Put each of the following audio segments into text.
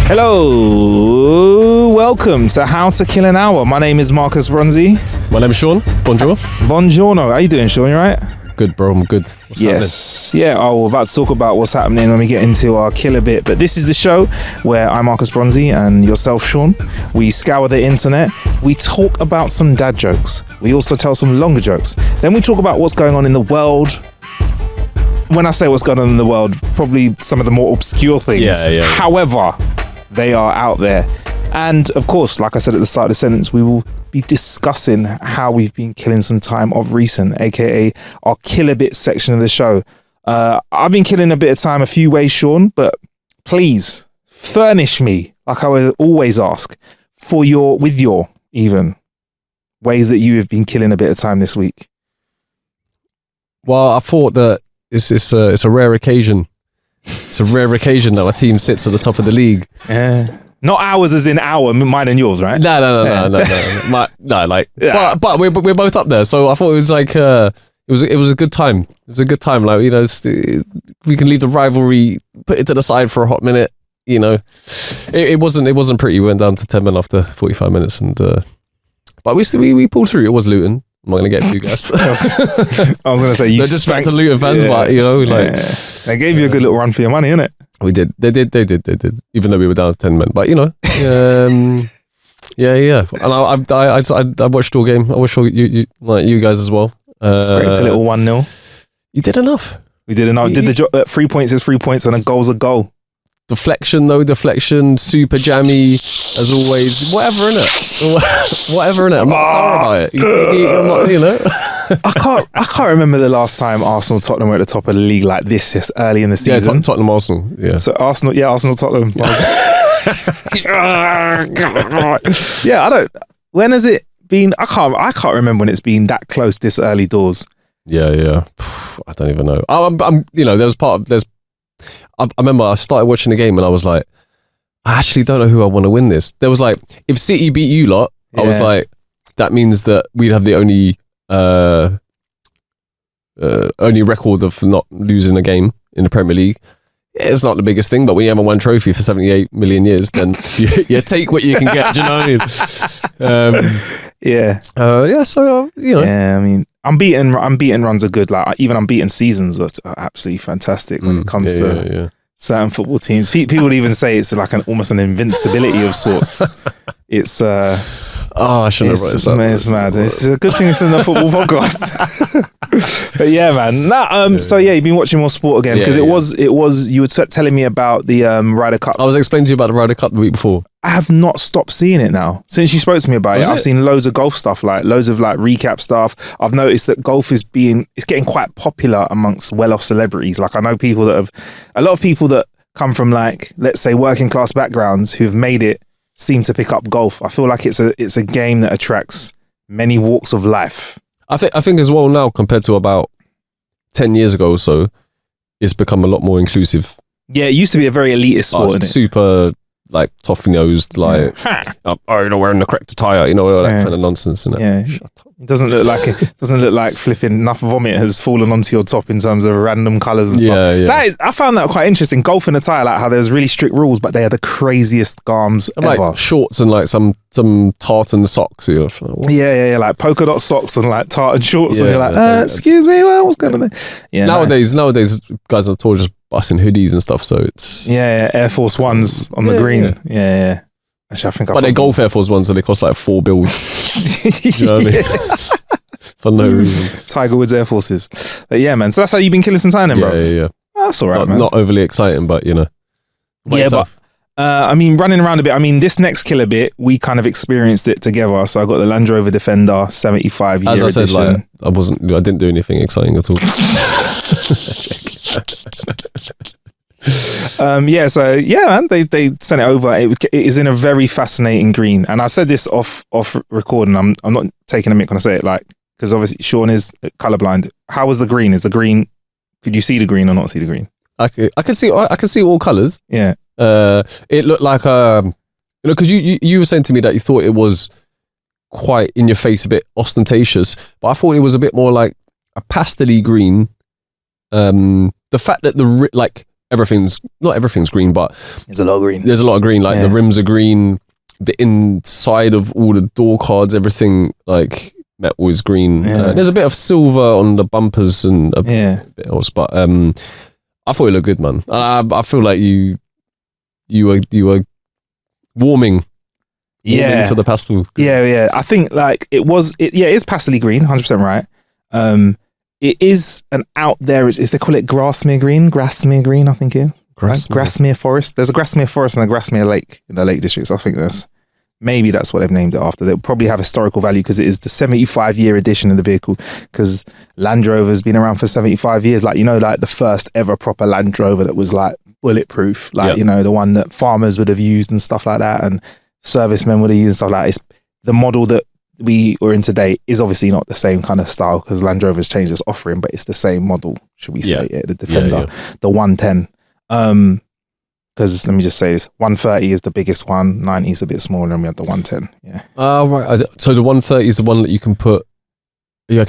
Hello, welcome to House of Killing Hour. My name is Marcus Bronzy. My name is Sean. Bonjour. Buongiorno. How you doing, Sean? You right? Good, bro. I'm good. What's happening? Yeah. Oh, we're about to talk about what's happening when we get into our killer bit. But this is the show where I'm Marcus Bronzy and yourself, Sean. We scour the internet. We talk about some dad jokes. We also tell some longer jokes. Then we talk about what's going on in the world. When I say what's going on in the world, probably some of the more obscure things. Yeah. However, they are out there. And of course, like I said at the start of the sentence, we will be discussing how we've been killing some time of recent, aka our killer bit section of the show. I've been killing a bit of time a few ways, Sean, but please furnish me, like I would always ask, with your ways that you have been killing a bit of time this week. Well, I thought that it's a rare occasion. It's a rare occasion that my team sits at the top of the league. Not ours as in mine and yours, right? No. But we're both up there, so I thought it was like it was a good time. It was a good time. Like, you know, we can leave the rivalry, put it to the side for a hot minute. You know, it wasn't pretty. We went down to 10 men after 45 minutes, and but we pulled through. It was Luton. I'm not gonna get too gassed. I was gonna say you just back to Luton fans, but you know, like they gave you a good little run for your money, innit? We did. They did. Even though we were down to 10 men, but you know, yeah. And I watched all game. I watched all you guys as well. Scraped a little 1-0. You did enough. We did enough. Did the job. 3 points is 3 points, and a goal's a goal. Deflection, super jammy as always. Whatever innit. I'm not sorry about it. I'm not, you know. I can't remember the last time Arsenal Tottenham were at the top of the league like this early in the season. Yeah, Tottenham Arsenal. Yeah. So Arsenal Tottenham. Yeah, I don't. When has it been? I can't remember when it's been that close this early doors. Yeah. I don't even know. I'm you know, I remember I started watching the game and I was like, I actually don't know who I want to win this. There was like, if City beat you lot, I was like, that means that we'd have the only record of not losing a game in the Premier League. Yeah, it's not the biggest thing, but when you haven't won a trophy for 78 million years, then you take what you can get. Do you know what I mean? So you know. Yeah, I mean, unbeaten runs are good. Like even unbeaten seasons are absolutely fantastic when it comes to certain football teams. People would even say it's like almost an invincibility of sorts. It's I shouldn't have wrote this up. It's mad. It's a good thing it's in the football podcast. But yeah, man. So yeah, you've been watching more sport again because it was you were telling me about the Ryder Cup. I was explaining to you about the Ryder Cup the week before. I have not stopped seeing it now since you spoke to me about it. I've seen loads of golf stuff, like loads of like recap stuff. I've noticed that golf it's getting quite popular amongst well-off celebrities. Like I know a lot of people that come from like, let's say, working class backgrounds who've made it seem to pick up golf. I feel like it's a game that attracts many walks of life. I think as well now compared to about 10 years ago or so, it's become a lot more inclusive. Yeah, it used to be a very elitist sport. Super like toffee-nosed, like you know, wearing the correct attire, you know, all that kind of nonsense. Yeah, shut up. It doesn't look like flipping enough vomit has fallen onto your top in terms of random colours and stuff. Yeah. I found that quite interesting. Golf and attire, like how there's really strict rules, but they are the craziest garms ever. Like shorts and like some tartan socks. You know, yeah, like polka dot socks and like tartan shorts. And you're like, excuse me, what's going on there? Yeah, nowadays, guys on tour just busting hoodies and stuff. So it's Air Force Ones on the green. Yeah. Actually, I think. But they're golf Air Force Ones, so they cost like $4 billion. You know what I mean? For no reason. Tiger Woods Air Forces. But yeah, man. So that's how you've been killing some time then, bro. Yeah. That's all right, man. Not overly exciting, but you know. But I mean, running around a bit. I mean, this next killer bit, we kind of experienced it together. So I got the Land Rover Defender 75 year edition. As I said, like I didn't do anything exciting at all. Man, they sent it over. It is in a very fascinating green, and I said this off recording. I'm not taking a mick when I say it, like, because obviously Sean is colorblind. How was the green? Is the green? Could you see the green or not see the green? I can see all colors. Yeah. It looked like because you were saying to me that you thought it was quite in your face, a bit ostentatious, but I thought it was a bit more like a pastel-y green. The fact that not everything's green, but There's a lot of green. There's a lot of green. Like the rims are green, the inside of all the door cards, everything like metal is green. There's a bit of silver on the bumpers and a bit else, but I thought it looked good, man. I feel like you were warming to the pastel green. Yeah. I think like it is pastely green, 100% right. It is an out there, is they call it Grasmere green, I think it is. Grasmere Forest. There's a Grasmere Forest and a Grasmere Lake in the Lake District. So I think maybe that's what they've named it after. They'll probably have historical value because it is the 75-year edition of the vehicle, because Land Rover's been around for 75 years. Like, like the first ever proper Land Rover that was like bulletproof, like, the one that farmers would have used and stuff like that, and servicemen would have used and stuff like that. It's the model that we were in today is obviously not the same kind of style because Land Rover's changed its offering, but it's the same model, should we say, the Defender, the 110. Because let me just say this, 130 is the biggest one, 90 is a bit smaller, and we have the 110. Yeah. Right. So the 130 is the one that you can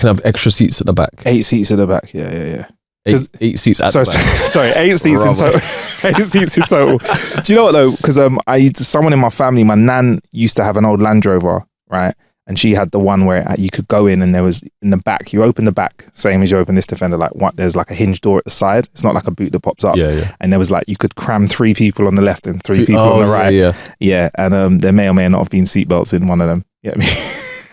have extra seats at the back. 8 seats at the back. Yeah. Eight seats at the back. Sorry, 8 seats in total. 8 seats in total. Do you know what though? Because someone in my family, my nan used to have an old Land Rover, right? And she had the one where you could go in and there was in the back, you open the back, same as you open this Defender, there's like a hinge door at the side. It's not like a boot that pops up. Yeah. And there was you could cram 3 people on the left and 3 people on the right. Yeah. And there may or may not have been seatbelts in one of them. Yeah.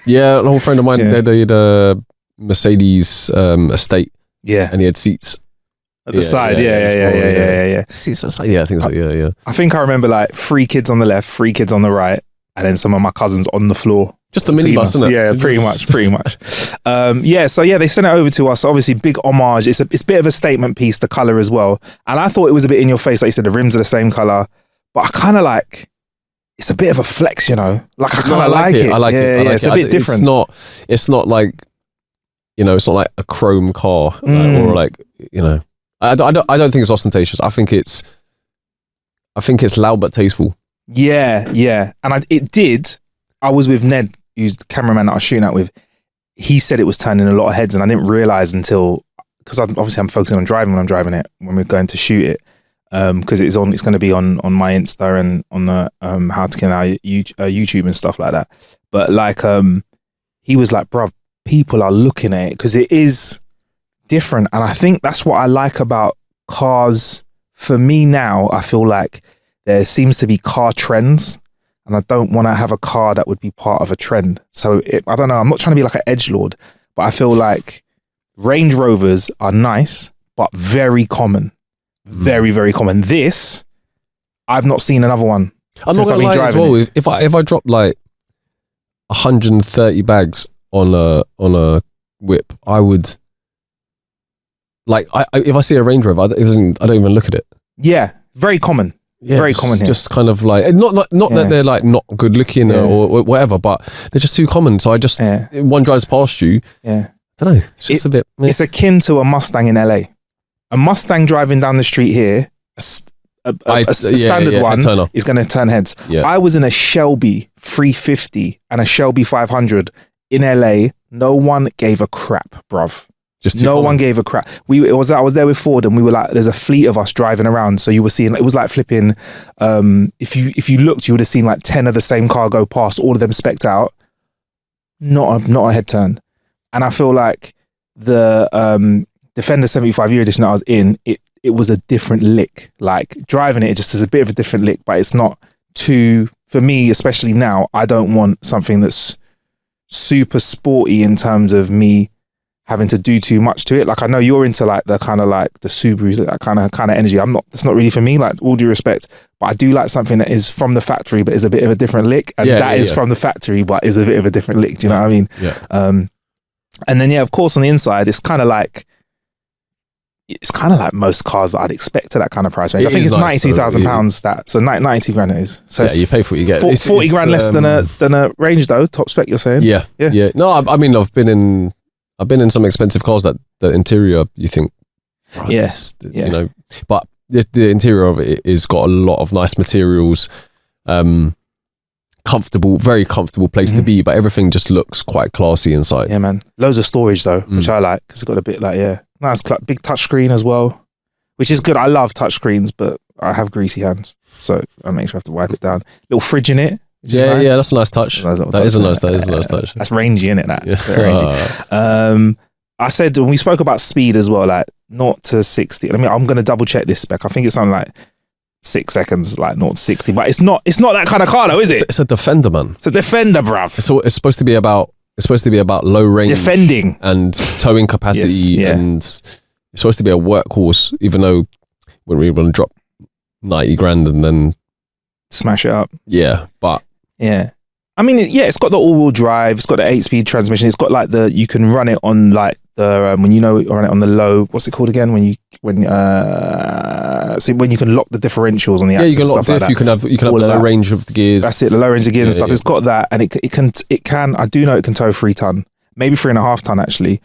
Yeah, an old friend of mine, they did a Mercedes estate. Yeah. And he had seats. At the side, yeah. Seats at the side, I think so, yeah. I think I remember 3 kids on the left, 3 kids on the right, and then some of my cousins on the floor. Just a minibus, isn't it? Yeah, pretty much. So they sent it over to us. Obviously, big homage. It's a bit of a statement piece, the colour as well. And I thought it was a bit in your face. Like you said, the rims are the same colour. But I kind of it's a bit of a flex, Like, I kind of like it. I like it. It's a bit different. It's not like, it's not like a chrome car. Or I don't think it's ostentatious. I think it's loud but tasteful. Yeah. And I was with Ned, who's the cameraman that I was shooting at with. He said it was turning a lot of heads, and I didn't realise until, because I'm focusing on driving when I'm driving it, when we're going to shoot it, because it's going to be on my Insta and on the How to Kill YouTube and stuff like that. But he was like, bruv, people are looking at it because it is different, and I think that's what I like about cars. For me now, I feel like there seems to be car trends. And I don't want to have a car that would be part of a trend. So I don't know. I'm not trying to be like an edgelord, but I feel like Range Rovers are nice, but very common. Very, very common. This, I've not seen another one. I'm not gonna lie as well. If I drop 130 bags on a whip, I would if I see a Range Rover, I don't even look at it. Yeah, very common. Yeah, very common here. Just kind of not that they're not good looking or whatever, but they're just too common. So I just one drives past you. Yeah, I don't know. It's just a bit. It's akin to a Mustang in LA. A Mustang driving down the street here, a standard one is going to turn heads. Yeah. I was in a Shelby 350 and a Shelby 500 in LA. No one gave a crap, bruv. No one gave a crap. I was there with Ford, and we were there's a fleet of us driving around. So you were seeing, it was like flipping. If you looked, you would have seen 10 of the same car go past, all of them specced out. Not a head turn. And I feel like the Defender 75-year edition that I was in, it was a different lick. Driving it just is a bit of a different lick, but it's not too, for me, especially now, I don't want something that's super sporty in terms of me having to do too much to it. I know you're into the kind of the Subarus, that kind of energy. I'm not. That's not really for me. All due respect, but I do like something that is from the factory, but is a bit of a different lick, and that is from the factory, but is a bit of a different lick. Do you know what I mean? Yeah. And then of course, on the inside, it's kind of like most cars that I'd expect to that kind of price range. I think it's £92,000. So 92 grand it is. So you pay for what you get. 40 grand less than a Range though. Top spec, you're saying? Yeah. No, I mean, I've been in some expensive cars that the interior, you think, yes, but the interior of it is got a lot of nice materials, comfortable, very comfortable place to be, but everything just looks quite classy inside. Yeah, man. Loads of storage though, which I like, because it's got a bit nice, big touch screen as well. which is good. I love touchscreens, but I have greasy hands, so I make sure I have to wipe it down. Little fridge in it. Yeah, yeah, that's a nice touch. That is a nice touch. That's rangy, isn't it? That Yeah. very rangy. I said when we spoke about speed as well, like 0 to 60. I mean, I'm gonna double check this spec. I think it's something like 6 seconds, like 0 to 60. But it's not that kind of car, though, is it? It's a Defender, man. It's a Defender, bruv. So it's supposed to be about low range, Defending, and towing capacity, Yes, yeah. and it's supposed to be a workhorse. Even though when we want to drop 90 grand and then smash it up. yeah, but Yeah. I mean, it's got the all-wheel drive. It's got the 8-speed transmission. It's got like you can run it on like the when you run it on the low. What's it called again? When you can lock the differentials on the axis. you can lock stuff diff. like You can have the All of low that. range of the gears. That's it. The low range of gears and Yeah, stuff. yeah. It's got that, and it can. I do know it can tow 3 ton, maybe 3.5 ton actually.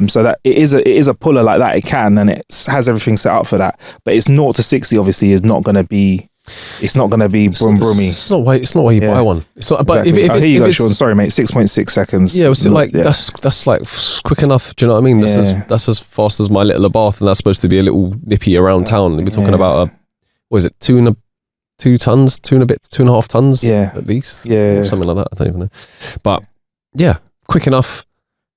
So that it is a puller like that. It can, and it has everything set up for that. But it's 0 to 60. Obviously, is not going to be. It's not going to be brum brummy. It's not why you buy one. It's not. But Exactly. if Here you go, it's, Sean. Sorry, mate. 6.6 seconds. yeah, it's like that's like quick enough. Do you know what I mean? That's as fast as my little Abarth, and that's supposed to be a little nippy around town. We're talking about what is it? 2 tons, 2.5 tons, at least, or something like that. I don't even know. But yeah, quick enough.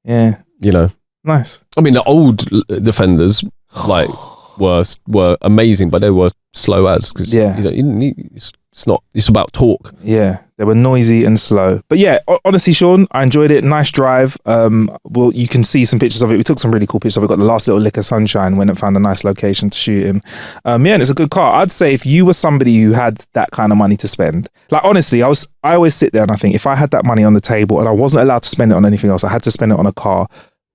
Yeah, you know, nice. I mean, the old Defenders like were amazing, but they were slow as because you didn't need. It's not. It's about torque. Yeah, they were noisy and slow. But yeah, honestly, Sean, I enjoyed it. Nice drive. Well, you can see some pictures of it. We took some really cool pictures of it. Got the last little lick of sunshine. Went and found a nice location to shoot in. And it's a good car. I'd say if you were somebody who had that kind of money to spend, like honestly, I always sit there and I think if I had that money on the table and I wasn't allowed to spend it on anything else, I had to spend it on a car.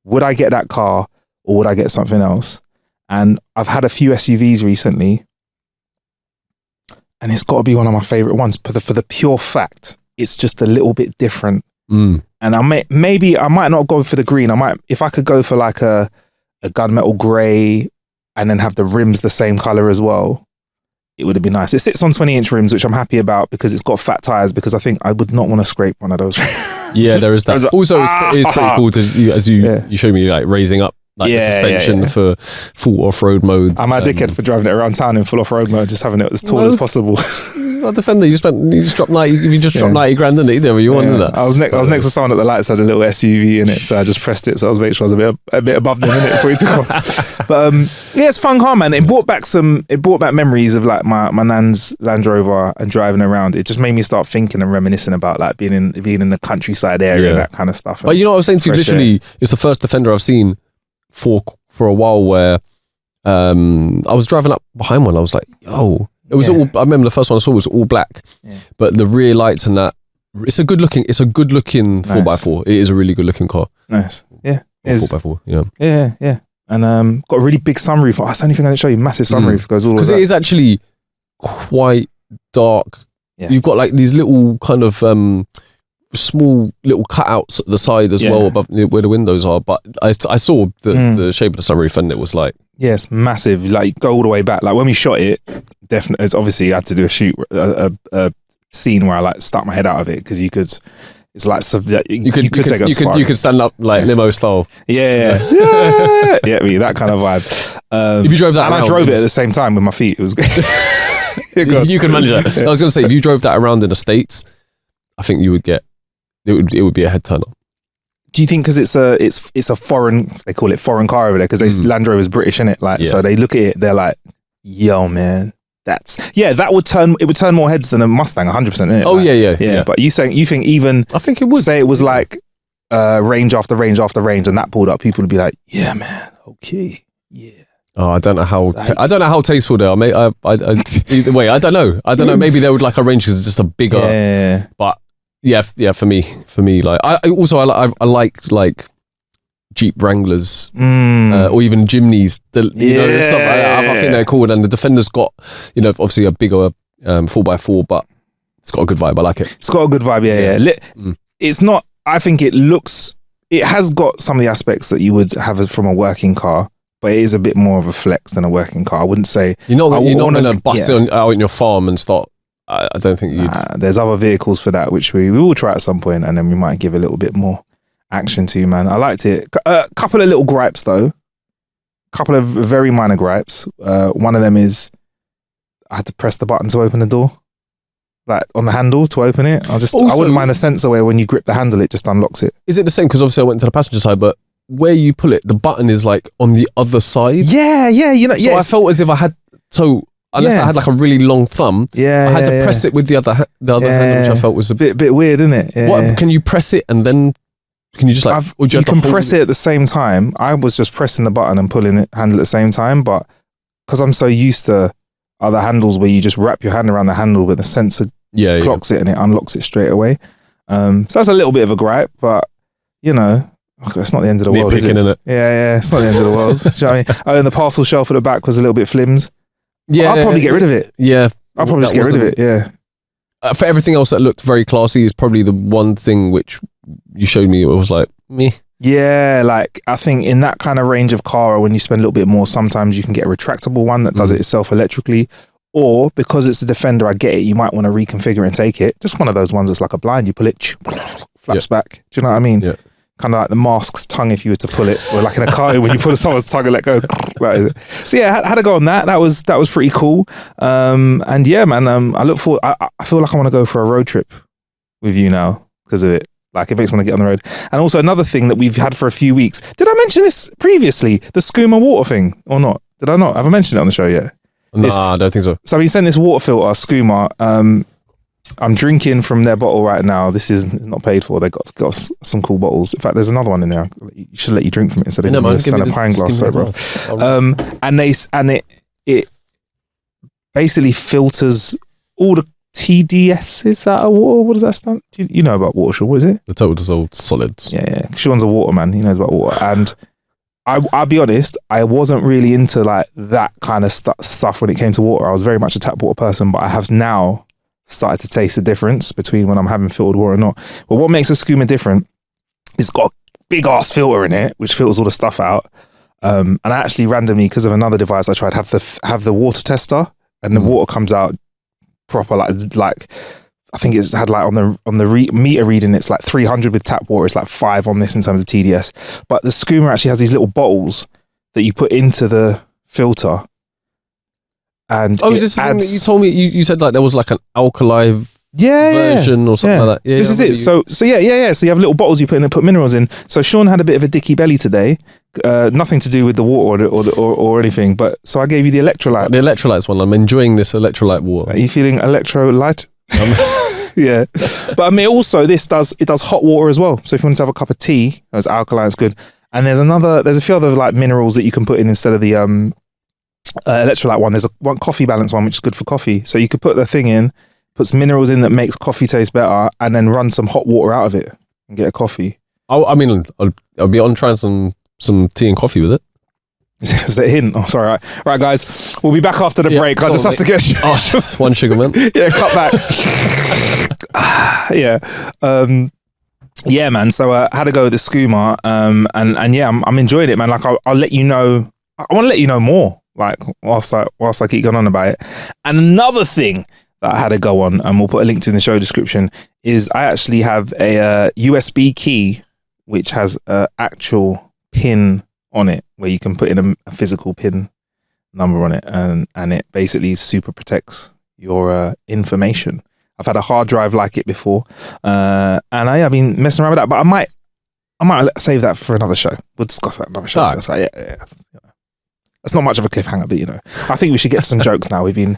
Would I get that car or would I get something else? And I've had a few SUVs recently. And it's got to be one of my favorite ones for the pure fact it's just a little bit different. And I might not go for the green. If I could go for like a gunmetal grey and then have the rims the same color as well, it would have been nice. It sits on 20-inch rims, which I'm happy about because it's got fat tires. Because I think I would not want to scrape one of those. Yeah, there is that. Also, it's pretty cool to you showed me like raising up. Like the suspension for full off-road mode. I'm a dickhead for driving it around town in full off-road mode, just having it as tall as possible. Well, Defender, you just dropped 90. If you just dropped 90 grand in it, either you wanted that. I was next to someone at the lights had a little SUV in it, so I just pressed it. So I was making sure I was a bit above the minute before he took off. But it's fun car, man. It brought back memories of like my nan's Land Rover and driving around. It just made me start thinking and reminiscing about like being in the countryside area and that kind of stuff. But you know what I was saying to you? Literally, it's the first Defender I've seen for a while where I was driving up behind one. I was like, yo, it was all. I remember the first one I saw was all black, but the rear lights and that. It's a good looking 4x4. It is a really good looking car. Nice, yeah. 4x4, yeah. And got a really big sunroof. That's the only thing I didn't show you. Massive sunroof goes all. Because it is actually quite dark. Yeah. You've got like these little kind of small little cutouts at the side as well above where the windows are, but I saw the shape of the sunroof and it was like massive, like go all the way back. Like when we shot it, definitely it's obviously I had to do a scene where I like stuck my head out of it because you could you could stand up like limo style. That kind of vibe. If you drove that and around, I drove it at the same time with my feet, it was good. You can manage that. I was going to say, if you drove that around in the States, I think you would get it would be a head turner. Do you think because it's a foreign, they call it foreign car over there because Land Rover's British, innit? Like so they look at it, they're like, yo man, that would turn more heads than a Mustang, 100%. Oh like, yeah. But you think even I think it would say it was like range after range after range, and that pulled up, people would be like, yeah man, okay, yeah. Oh, I don't know how tasteful they are. Either way, I don't know. Maybe they would like a range because it's just a bigger. But yeah. For me, like I like Jeep Wranglers or even Jimneys. Stuff I think they're cool. And the Defender's got obviously a bigger 4x4, but it's got a good vibe. I like it. It's got a good vibe. Yeah. It's not. I think it has got some of the aspects that you would have from a working car. But it is a bit more of a flex than a working car. I wouldn't say you're not going to bust it out in your farm and start. I don't think you'd. There's other vehicles for that, which we will try at some point, and then we might give a little bit more action to. Man, I liked it. A couple of little gripes though. couple of very minor gripes. One of them is I had to press the button to open the door, like on the handle to open it. I wouldn't mind the sensor where when you grip the handle, it just unlocks it. Is it the same? Because obviously I went to the passenger side, but where you pull it, the button is like on the other side. Yeah, you know. So I felt as if I had unless I had like a really long thumb, I had to press it with the other hand, which I felt was a bit weird, isn't it? Yeah, what can you press it and then can you just like? You can press it at the same time. I was just pressing the button and pulling it handle at the same time, but because I'm so used to other handles where you just wrap your hand around the handle, but the sensor clocks it and it unlocks it straight away. So that's a little bit of a gripe, but you know, it's not the end of the world, is it? Yeah, it's not the end of the world. Do you know what I mean? Oh, and the parcel shelf at the back was a little bit flimsy. Yeah, I'll probably get rid of it. Yeah, I'll probably just get rid of it. Yeah. For everything else that looked very classy, is probably the one thing which you showed me. It was like me. Yeah, like I think in that kind of range of car, or when you spend a little bit more, sometimes you can get a retractable one that does it itself electrically, or because it's a Defender, I get it. You might want to reconfigure it and take it. Just one of those ones that's like a blind. You pull it, flaps back. Do you know what I mean? Yeah. Kind of like the mask's tongue if you were to pull it, or like in a car when you pull someone's tongue and let go. Right. So yeah, had to go on that. That was pretty cool. And yeah, man, I look forward. I feel like I want to go for a road trip with you now because of it. Like it makes me want to get on the road. And also another thing that we've had for a few weeks. Did I mention this previously? The skooma water thing or not? Did I not? Have I mentioned it on the show yet? Nah, I don't think so. So I've been sent this water filter, skooma. I'm drinking from their bottle right now. This is not paid for. They got some cool bottles. In fact, there's another one in there. You should let you drink from it instead of a pint glass sober. And it basically filters all the TDSs out of water. What does that stand? You know about water, Sean? What is it? The total dissolved solids. Yeah. Sean's a water man. He knows about water. And I'll be honest, I wasn't really into like that kind of stuff when it came to water. I was very much a tap water person, but I have now started to taste the difference between when I'm having filtered water or not. But what makes a skooma different, it's got a big ass filter in it, which filters all the stuff out. And I actually randomly, because of another device I tried, have the water tester, and the water comes out proper like I think it's had like on the meter reading, it's like 300 with tap water. It's like 5 on this in terms of TDS. But the skooma actually has these little bottles that you put into the filter. And is this the thing that you told me? You said like there was like an alkali version or something like that. Yeah, this is it. So yeah. So you have little bottles you put in and put minerals in. So Sean had a bit of a dicky belly today. Nothing to do with the water or anything. But so I gave you the electrolyte. The electrolytes one. I'm enjoying this electrolyte water. Are you feeling electrolyte? Yeah. But I mean, also this does hot water as well. So if you want to have a cup of tea, it's alkaline, it's good. And there's a few other like minerals that you can put in instead of the electrolyte one. There's one coffee balance one, which is good for coffee. So you could put the thing in, put some minerals in that makes coffee taste better, and then run some hot water out of it and get a coffee. I mean, I'll be on trying some tea and coffee with it. Is that a hint? Oh, sorry. Right, guys, we'll be back after the break. I just have to get one sugar, man. Yeah, cut back. Yeah. Yeah, man. So I had to go with the skooma, and yeah, I'm enjoying it, man. Like I'll let you know. I want to let you know more. Like whilst I keep going on about it. And another thing that I had to go on, and we'll put a link to in the show description, is I actually have a USB key which has an actual pin on it where you can put in a physical pin number on it, and it basically super protects your information. I've had a hard drive like it before, and I've been messing around with that, but I might save that for another show. We'll discuss that in another show. That's right. Yeah. That's not much of a cliffhanger, but you know, I think we should get to some jokes now. We've been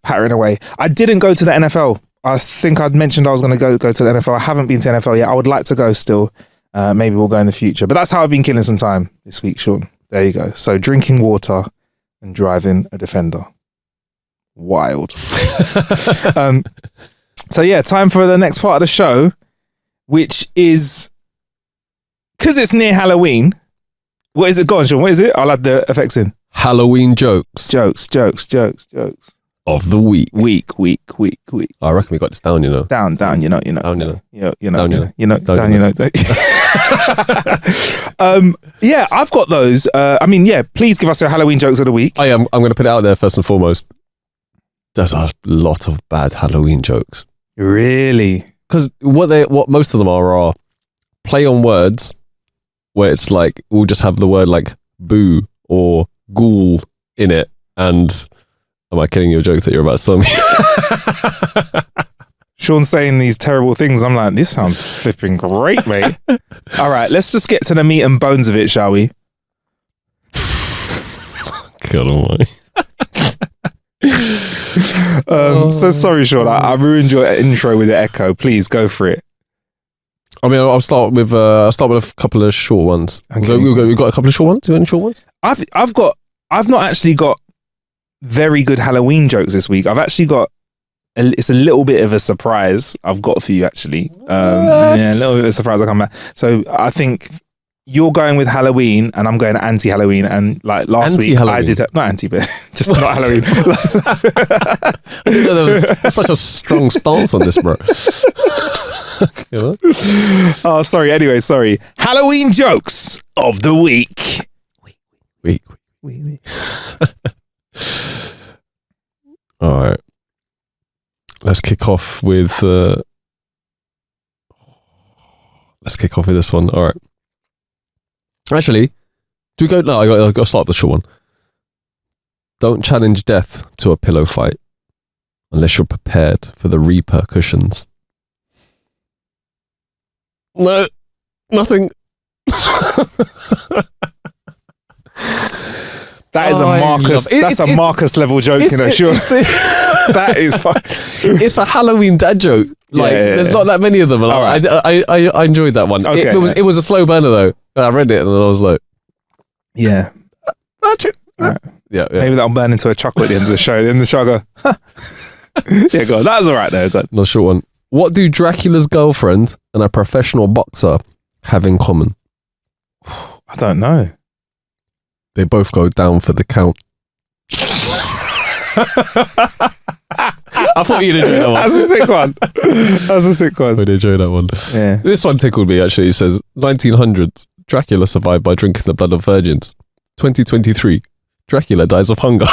pattering away. I didn't go to the NFL. I think I'd mentioned I was going to go to the NFL. I haven't been to the NFL yet. I would like to go still. Maybe we'll go in the future. But that's how I've been killing some time this week, Sean. There you go. So drinking water and driving a Defender. Wild. So yeah, time for the next part of the show, which is, because it's near Halloween. What is it? Go on, Sean. What is it? I'll add the effects in. Halloween jokes. Jokes. Of the week. Week. I reckon we got this down, you know. Down, you know. Yeah, I've got those. I mean, yeah, please give us your Halloween jokes of the week. I'm going to put it out there first and foremost. There's a lot of bad Halloween jokes. Really? Because what most of them are play on words, where it's like we'll just have the word like boo or ghoul in it. And am I killing your jokes that you're about to tell me? Sean's saying these terrible things. I'm like, this sounds flipping great, mate. All right, let's just get to the meat and bones of it, shall we? God almighty. So sorry, Sean. I ruined your intro with the echo. Please go for it. I mean, I'll start with a couple of short ones. Okay. We've got a couple of short ones. Do you want any short ones? I've not actually got very good Halloween jokes this week. I've actually got it's a little bit of a surprise I've got for you actually. Yeah, a little bit of a surprise I'll come back. So I think you're going with Halloween and I'm going anti-Halloween, and like last week I did not anti, but just not Halloween. I didn't know there was such a strong stance on this, bro. Oh, sorry. Anyway, sorry. Halloween jokes of the week. Week. All right. Let's kick off with this one. All right. Actually, do we go? No, I got to start with the short one. Don't challenge death to a pillow fight unless you're prepared for the repercussions. No, nothing. That is a Marcus. That's a Marcus level joke, you know. Sure, that is fun. It's a Halloween dad joke. Like, there's not that many of them. Like, right. I enjoyed that one. Okay, it was a slow burner though. I read it and I was like, yeah. Right. Yeah. Maybe that'll burn into a chuckle at the end of the show. The end of the show, I go, yeah, go on. That was all right though. Not a short one. What do Dracula's girlfriend and a professional boxer have in common? I don't know. They both go down for the count. I thought you'd enjoy that one. That's a sick one. I'd enjoy that one. Yeah. This one tickled me actually. It says 1900, Dracula survived by drinking the blood of virgins. 2023, Dracula dies of hunger.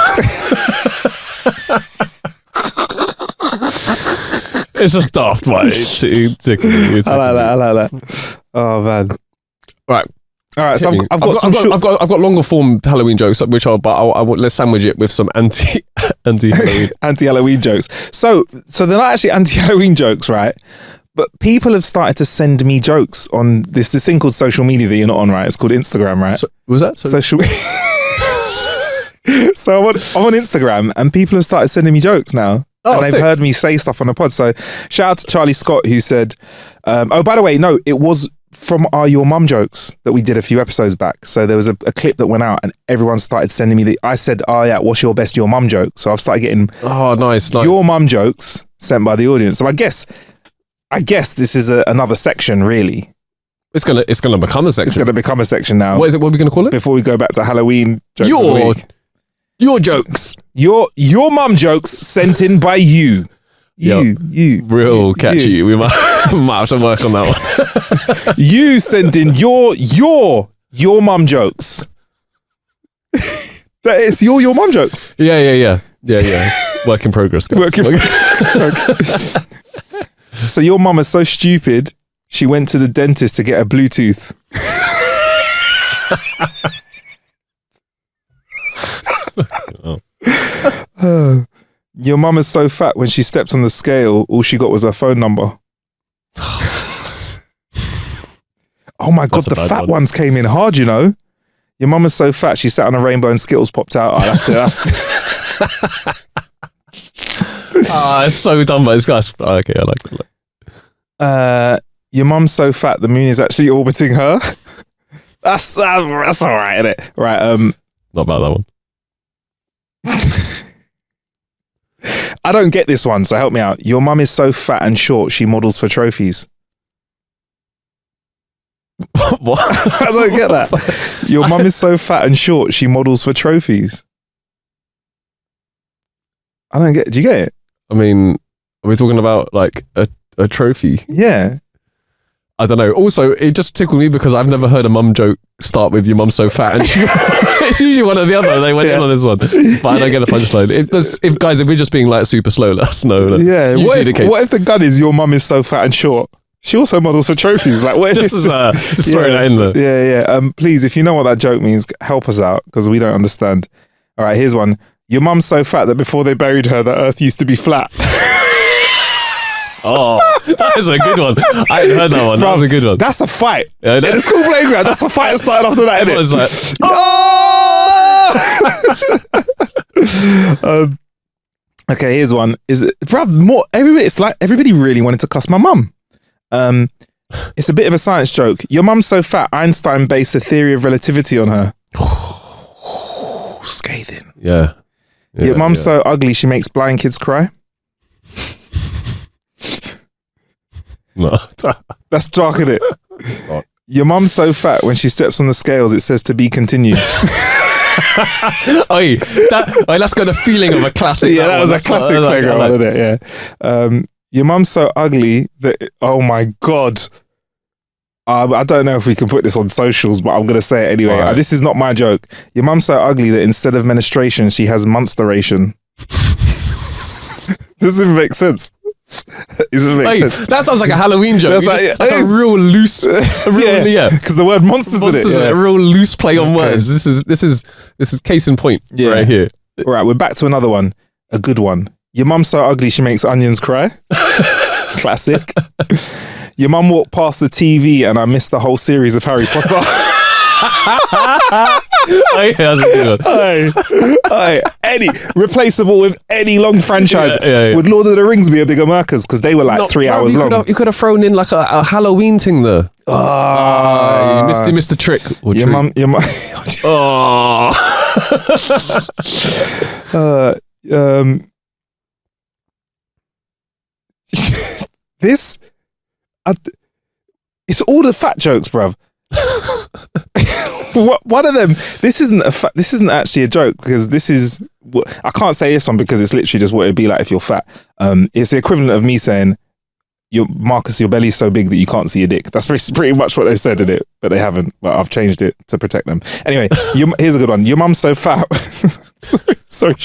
It's just daft, but it tickled me. I like that. Oh man. Right. All right, so I've got longer form Halloween jokes, which let's sandwich it with some anti-Halloween jokes. So they're not actually anti-Halloween jokes, right? But people have started to send me jokes on this thing called social media that you're not on, right? It's called Instagram, right? Was that social? So I'm on Instagram, and people have started sending me jokes now. Oh, and they've heard me say stuff on the pod. So shout out to Charlie Scott, who said, oh, by the way, no, it was from our Your Mum jokes that we did a few episodes back. So there was a clip that went out and everyone started sending me I said, oh yeah, what's your best Your Mum joke? So I've started getting nice. Your Mum jokes sent by the audience. So I guess this is another section, really. It's gonna become a section. It's gonna become a section now. What is it? What are we gonna call it? Before we go back to Halloween jokes of the week. Your jokes. Your mum jokes sent in by you. You. Real catchy. You. We might have to work on that one. You sent in your mum jokes. That is your mum jokes. Yeah. Work in progress, guys. So your mum is so stupid, she went to the dentist to get a Bluetooth. Your mum is so fat, when she stepped on the scale, all she got was her phone number. Oh my God, the fat ones came in hard, you know. Your mum is so fat, she sat on a rainbow and Skittles popped out. Oh, that's it. It's so dumb, but it's guys. Okay, I like it. Your mum's so fat, the moon is actually orbiting her. That's all right, isn't it? Right. Not about that one. I don't get this one, so help me out. Your mum is so fat and short, she models for trophies. What? I don't get that. Your mum is so fat and short, she models for trophies. I don't get. Do you get it? I mean, are we talking about like a trophy? Yeah. I don't know. Also, it just tickled me because I've never heard a mum joke start with "your mum's so fat," and it's usually one or the other. They went in on this one, but I don't get the punchline. If we're just being like super slow, let us know. Yeah. What if the gun is "your mum is so fat and short"? She also models for trophies. Like, what is Just this? throw that in there. Yeah. Please, if you know what that joke means, help us out because we don't understand. All right, here's one. Your mum's so fat that before they buried her, the earth used to be flat. Oh, that is a good one. I hadn't heard that one. That was a good one. That's a fight. Yeah, In the school playground, that's a fight that started after that, Everyone's like, okay, here's one. It's like everybody really wanted to cuss my mum. It's a bit of a science joke. Your mum's so fat, Einstein based a theory of relativity on her. Scathing. Yeah. Your mum's so ugly, she makes blind kids cry. No. That's dark, isn't it? Your mum's so fat, when she steps on the scales, it says to be continued. That's got a feeling of a classic. Yeah, that was a classic playground, wasn't it? Yeah. Your mum's so ugly that, oh my God. I don't know if we can put this on socials, but I'm going to say it anyway. Right. This is not my joke. Your mum's so ugly that instead of menstruation, she has monsteration. Doesn't make sense. That sounds like a Halloween joke. That's Like a real loose, because the word monsters in it. Yeah. A real loose play on words. This is case in point right here. All right, we're back to another one, a good one. Your mum's so ugly she makes onions cry. Classic. Your mum walked past the TV and I missed the whole series of Harry Potter. That's a good one. Any replaceable with any long franchise. Would Lord of the Rings be a bigger markers because they were like 3 hours long? You could have thrown in like a Halloween thing there. You missed the trick. Your mum. It's all the fat jokes, bruv. One of them. This isn't actually a joke because this is. I can't say this one because it's literally just what it'd be like if you're fat. It's the equivalent of me saying, Marcus, your belly's so big that you can't see your dick. That's pretty much what they said in it, but they haven't. But I've changed it to protect them. Anyway, here's a good one. Your mum's so fat. Sorry.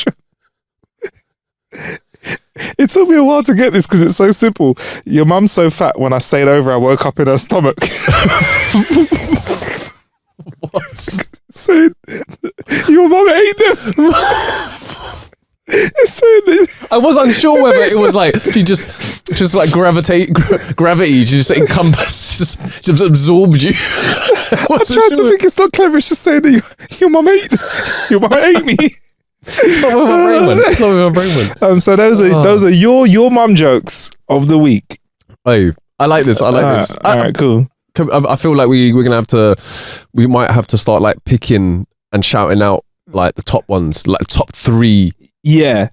It took me a while to get this because it's so simple. Your mum's so fat, when I stayed over, I woke up in her stomach. What? Saying, your mum ate them. I was unsure whether it was like she just like gravity just encompassed, just absorbed you. I tried to think it's not clever. It's just saying that your mum ate me. It's not with my brain went. So those are your mum jokes of the week. Oh, I like this. All right, cool. I feel like we might have to start like picking and shouting out like the top ones, like top 3. Yeah.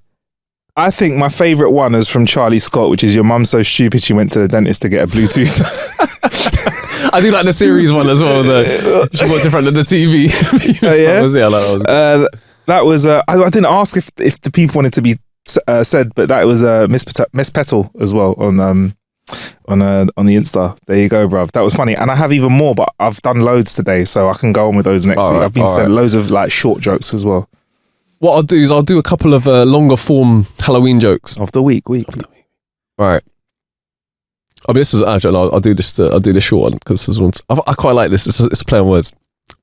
I think my favourite one is from Charlie Scott, which is your mum's so stupid she went to the dentist to get a Bluetooth. I do like the series one as well. She walked in front of the TV. That was I didn't ask if the people wanted to be said, but that was Miss Petal as well on the Insta. There you go, bruv. That was funny, and I have even more, but I've done loads today, so I can go on with those next week. I've been sent loads of like short jokes as well. What I'll do is I'll do a couple of longer form Halloween jokes of the week. All right. I mean, this is actually I'll do this. I'll do this short one because this one's I quite like this. It's a play on words.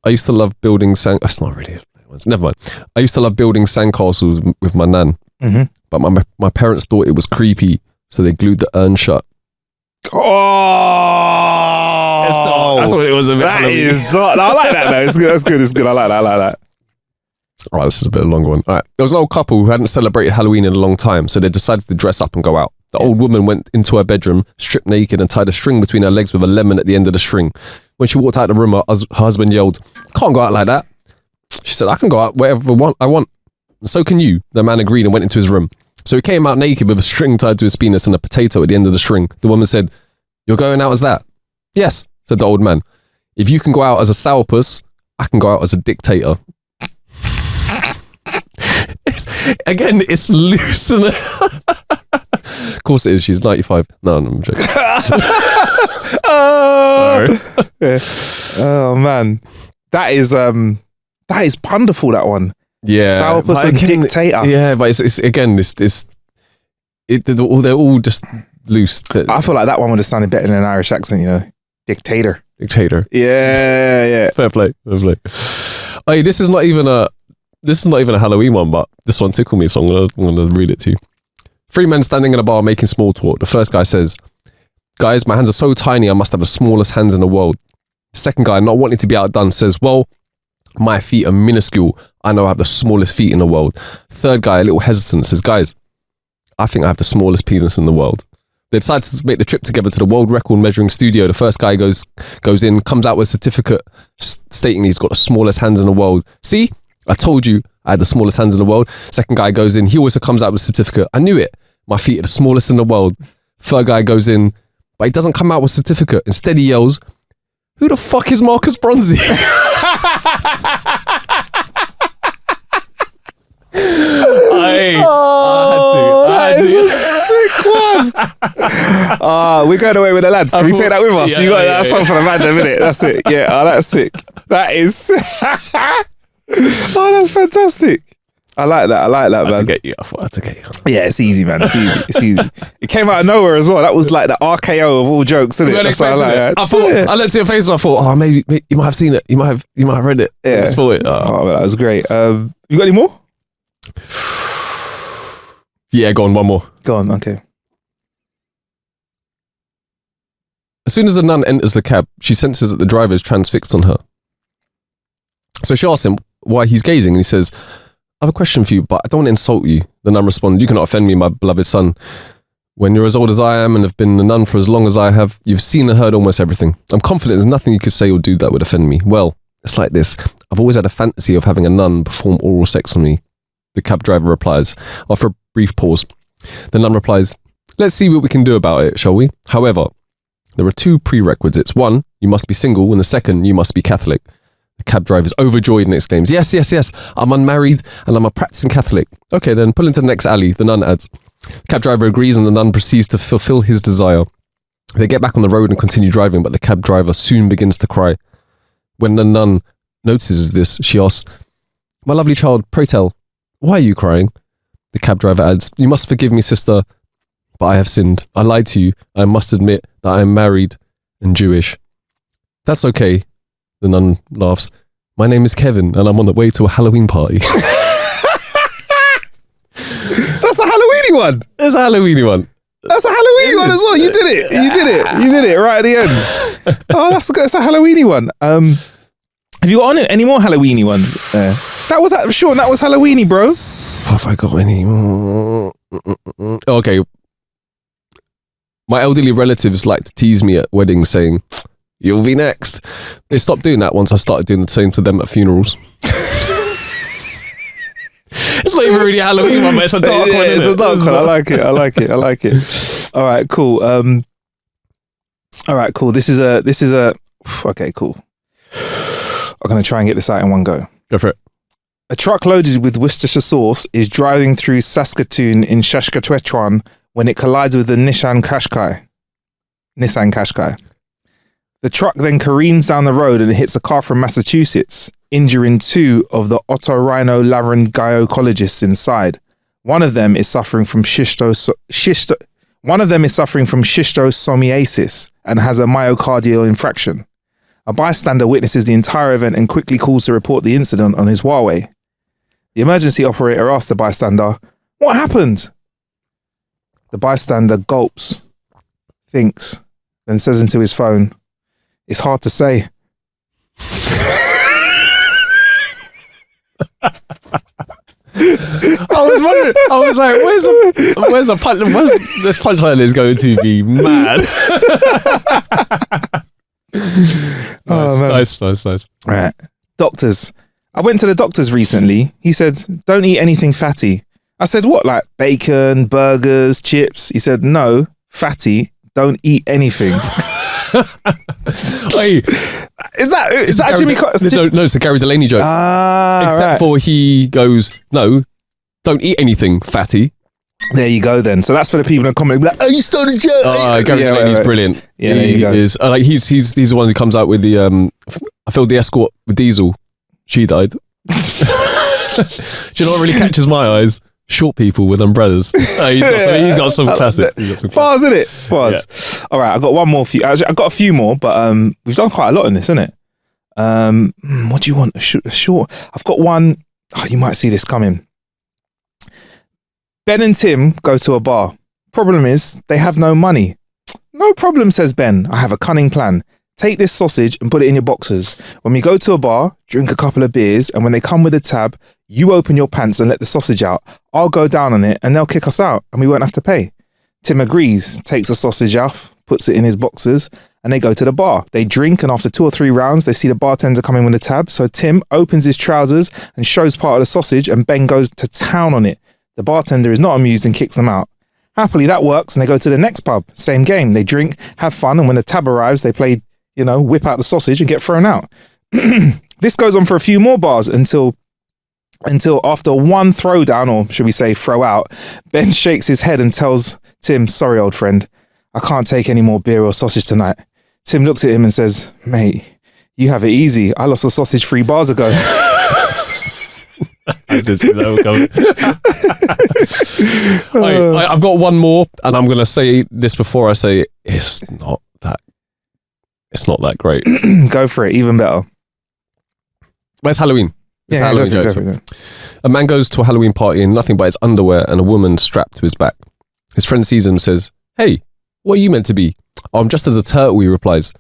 I used to love building That's not really. Never mind. I used to love building sandcastles with my nan, but my parents thought it was creepy, so they glued the urn shut. Oh, I thought it was a bit. That is dark. I like that though. It's good. That's good. It's good. I like that. All right, this is a bit of a longer one. All right, there was an old couple who hadn't celebrated Halloween in a long time, so they decided to dress up and go out. The old woman went into her bedroom, stripped naked, and tied a string between her legs with a lemon at the end of the string. When she walked out of the room, her husband yelled, "Can't go out like that." She said, "I can go out wherever I want. And so can you." The man agreed and went into his room. So he came out naked with a string tied to his penis and a potato at the end of the string. The woman said, "You're going out as that?" "Yes," said the old man. "If you can go out as a sourpuss, I can go out as a dictator." It's loose. Of course it is. She's 95. No, I'm joking. Sorry. Yeah. Oh man, that is wonderful. That one. Yeah, sourpuss and dictator. Yeah, but it's they're all just loose. I feel like that one would have sounded better in an Irish accent, you know. Dictator. Yeah. Fair play. Hey, this is not even a Halloween one, but this one tickled me, so I'm gonna read it to you. 3 men standing in a bar making small talk. The first guy says, "Guys, my hands are so tiny, I must have the smallest hands in the world." The second guy, not wanting to be outdone, says, "Well, my feet are minuscule. I know I have the smallest feet in the world." Third guy, a little hesitant, says, "Guys, I think I have the smallest penis in the world." They decide to make the trip together to the world record measuring studio. The first guy goes in, comes out with a certificate stating he's got the smallest hands in the world. "See, I told you I had the smallest hands in the world." Second guy goes in, he also comes out with a certificate. "I knew it. My feet are the smallest in the world." Third guy goes in, but he doesn't come out with a certificate. Instead he yells, "Who the fuck is Marcus Bronzy?" That is a sick one. We're going away with the lads. Can we take that with us? You got that song for the man, a minute. That's it. Yeah, that's sick. That is. That's fantastic. I like that, man. I had to get you. Yeah, it's easy, man. It's easy. It came out of nowhere as well. That was like the RKO of all jokes, isn't it? That's what I like. I thought, I looked at your face and I thought, oh, maybe you might have seen it. You might have read it. Yeah. I just thought it. Oh, that was great. You got any more? Yeah, go on, one more. Go on, okay. As soon as the nun enters the cab, she senses that the driver is transfixed on her. So she asks him why he's gazing, and he says, "I have a question for you, but I don't want to insult you." The nun responded, "You cannot offend me, my beloved son. When you're as old as I am and have been a nun for as long as I have, you've seen and heard almost everything. I'm confident there's nothing you could say or do that would offend me. Well, it's like this. I've always had a fantasy of having a nun perform oral sex on me." The cab driver replies, after a brief pause. The nun replies, "Let's see what we can do about it, shall we? However, there are 2 prerequisites. 1, you must be single, and the second, you must be Catholic." The cab driver is overjoyed and exclaims, yes, I'm unmarried and I'm a practicing Catholic." "Okay, then pull into the next alley," the nun adds. The cab driver agrees and the nun proceeds to fulfill his desire. They get back on the road and continue driving, but the cab driver soon begins to cry. When the nun notices this, she asks, "My lovely child, pray tell, why are you crying?" The cab driver adds, "You must forgive me, sister, but I have sinned. I lied to you. I must admit that I am married and Jewish." "That's okay," the nun laughs. "My name is Kevin and I'm on the way to a Halloween party." That's a Halloweeny one. There's a Halloweeny one. That's a Halloweeny one as well. You did it. You did it right at the end. Oh, that's a Halloweeny one. Have you got any more Halloweeny ones? That was Sean. That was Halloweeny, bro. Have I got any? Okay. My elderly relatives like to tease me at weddings saying, "You'll be next." They stopped doing that once I started doing the same to them at funerals. It's not even really a Halloween one, but it's a dark one. It's a dark one. I like it. All right, cool. This is a. Okay, cool. I'm gonna try and get this out in one go. Go for it. A truck loaded with Worcestershire sauce is driving through Saskatoon in Saskatchewan when it collides with the Nissan Qashqai. The truck then careens down the road and hits a car from Massachusetts, injuring 2 of the otorhinolaryngologists inside. One of them is suffering from schistosomiasis and has a myocardial infarction. A bystander witnesses the entire event and quickly calls to report the incident on his Huawei. The emergency operator asks the bystander, "What happened?" The bystander gulps, thinks, then says into his phone, "It's hard to say." I was wondering. I was like, "Where's a punch? This punchline is going to be mad." Nice. Right. Doctors. I went to the doctors recently. He said, "Don't eat anything fatty." I said, "What, like bacon, burgers, chips?" He said, "No, fatty. Don't eat anything." Wait, is that Jimmy? No, it's a Gary Delaney joke. Except for he goes, "No, don't eat anything fatty." There you go then. So that's for the people in the comment like, "Oh, you stole a joke." Gary Delaney's brilliant. Yeah, there you go. Is, like he's the one who comes out with the I filled the Escort with diesel. She died. Do you know what really catches my eyes? short people with umbrellas. He's got some classics. Bars, isn't it? Bars. Yeah. All right, I got one more for you. Actually, I got a few more, but we've done quite a lot in this, isn't it? What do you want? A short. I've got one. Oh, you might see this coming. Ben and Tim go to a bar. Problem is, they have no money. No problem, says Ben. I have a cunning plan. Take this sausage and put it in your boxers. When we go to a bar, drink a couple of beers, and when they come with a tab, you open your pants and let the sausage out. I'll go down on it and they'll kick us out and we won't have to pay. Tim agrees, takes the sausage off, puts it in his boxers, and they go to the bar. They drink, and after 2 or 3 rounds, they see the bartender coming with a tab. So Tim opens his trousers and shows part of the sausage, and Ben goes to town on it. The bartender is not amused and kicks them out. Happily, that works, and they go to the next pub. Same game. They drink, have fun, and when the tab arrives, they play, whip out the sausage and get thrown out. This goes on for a few more bars until after one throwdown, or should we say throw out, Ben shakes his head and tells Tim, sorry, old friend, I can't take any more beer or sausage tonight. Tim looks at him and says, mate, you have it easy. I lost a sausage 3 bars ago. I did see that coming. I've got one more, and I'm going to say this before I say it's not that great. Go for it, even better. But it's Halloween. It's Halloween jokes. Go. A man goes to a Halloween party in nothing but his underwear and a woman strapped to his back. His friend sees him and says, hey, what are you meant to be? Oh, I'm just as a turtle, he replies.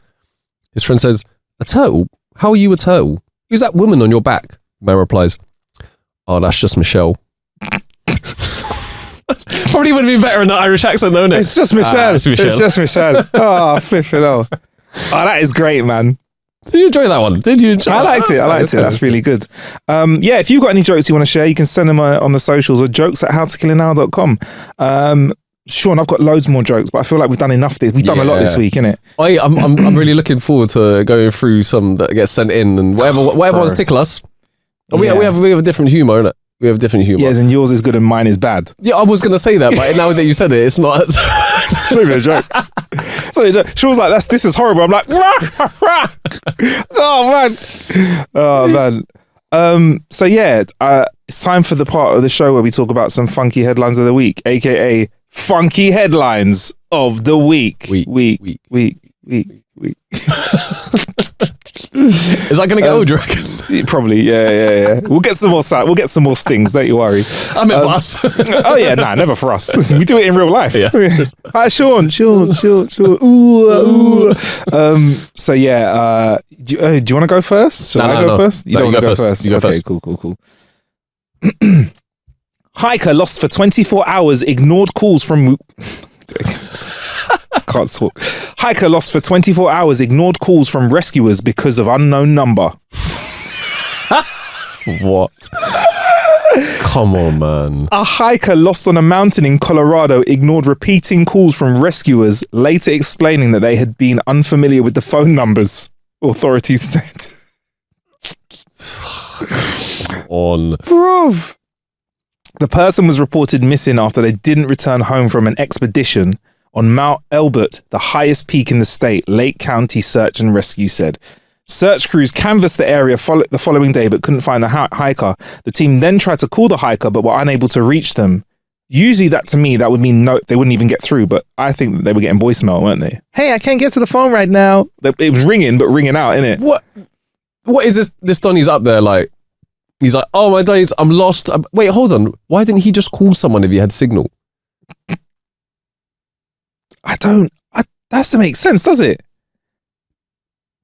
His friend says, a turtle? How are you a turtle? Who's that woman on your back? The man replies, oh, that's just Michelle. Probably would have been better in the Irish accent, though, wouldn't it? It's just Michelle. It's just Michelle. Oh, flipping hell. Oh, that is great, man. Did you enjoy that one? Did you enjoy I liked it. That's really good. If you've got any jokes you want to share, you can send them on the socials or jokes@howtokillanhour.com. Sean, I've got loads more jokes, but I feel like we've done enough. We've done a lot this week, innit? I'm really looking forward to going through some that get sent in and whatever ones tickle us. And we have a different humour, innit? We have different humour. Yes, and yours is good and mine is bad. Yeah, I was going to say that, but now that you said it, it's not. It's not even a joke. Sean's like, this is horrible. I'm like, oh man. So yeah, it's time for the part of the show where we talk about some funky headlines of the week, aka funky headlines of the week. Week. Is that going to get old, you reckon? Probably, yeah. We'll get some more stings, don't you worry. I meant for us. Oh yeah, never for us. Listen, we do it in real life. Yeah. Hi, Sean. Ooh. So yeah, do you want to go first? Shall I go first? You don't want to go first. You go first. Cool. Hiker lost for 24 hours, ignored calls from... Can't talk. Hiker lost for 24 hours, ignored calls from rescuers because of unknown number. What? Come on, man. A hiker lost on a mountain in Colorado ignored repeating calls from rescuers, later explaining that they had been unfamiliar with the phone numbers, authorities said. On. Bruv. The person was reported missing after they didn't return home from an expedition on Mount Elbert, the highest peak in the state, Lake County Search and Rescue said. Search crews canvassed the area the following day but couldn't find the hiker. The team then tried to call the hiker but were unable to reach them. Usually that would mean no, they wouldn't even get through, but I think that they were getting voicemail, weren't they? Hey, I can't get to the phone right now. It was ringing, but ringing out, innit? What is this Donnie's up there like? He's like, oh my days, I'm lost. Wait, hold on. Why didn't he just call someone if he had signal? That doesn't make sense, does it?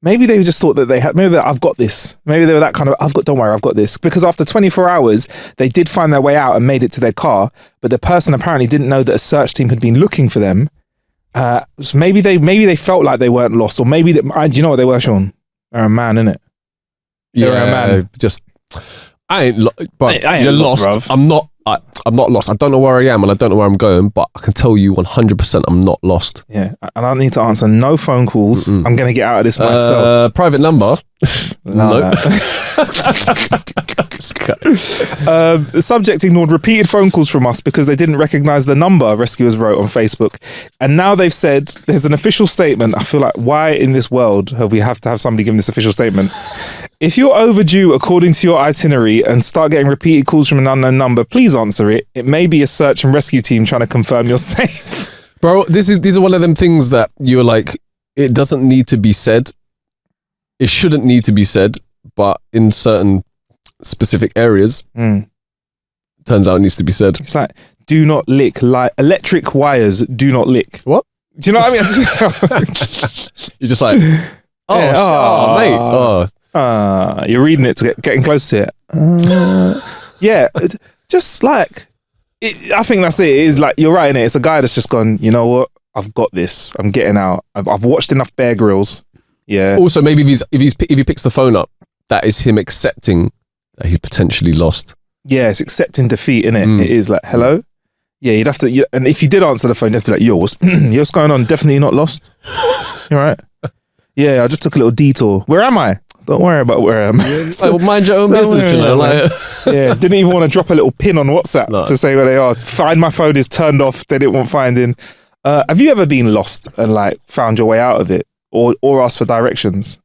Maybe they just thought that they had, I've got this. Maybe they were that kind of, don't worry, I've got this. Because after 24 hours, they did find their way out and made it to their car, but the person apparently didn't know that a search team had been looking for them. So maybe they felt like they weren't lost, or maybe do you know what they were, Sean? They're a man, innit? They're a man. You're lost. Bruv. I'm not lost. I don't know where I am and I don't know where I'm going, but I can tell you 100% I'm not lost. Yeah, and I don't need to answer no phone calls. I'm going to get out of this myself. Private number. Nope. The subject ignored repeated phone calls from us because they didn't recognise the number, rescuers wrote on Facebook. And now they've said there's an official statement. I feel like, why in this world have we have to have somebody giving this official statement? If you're overdue according to your itinerary and start getting repeated calls from an unknown number, please answer it. It may be a search and rescue team trying to confirm you're safe. Bro, these are one of them things that you're like, it doesn't need to be said. It shouldn't need to be said, but in certain specific areas, turns out it needs to be said. It's like, do not lick, electric wires do not lick. What? Do you know what I mean? You're just like, mate. You're reading it to getting close to it. Yeah, just like, I think that's it. It is like, you're right in it. It's a guy that's just gone, you know what? I've got this. I'm getting out. I've watched enough Bear Grylls. Yeah. Also, maybe if he picks the phone up, that is him accepting that he's potentially lost. Yeah, it's accepting defeat, innit? It is like, hello? Yeah, you'd have to, and if you did answer the phone, you'd have to be like, yo, what's going on? Definitely not lost? You all right? Yeah, I just took a little detour. Where am I? Don't worry about where I am. It's like, well, mind your own business, you know? Like, yeah, didn't even want to drop a little pin on WhatsApp to say where they are. Find my phone is turned off. They didn't want finding. Have you ever been lost and like found your way out of it? Or ask for directions?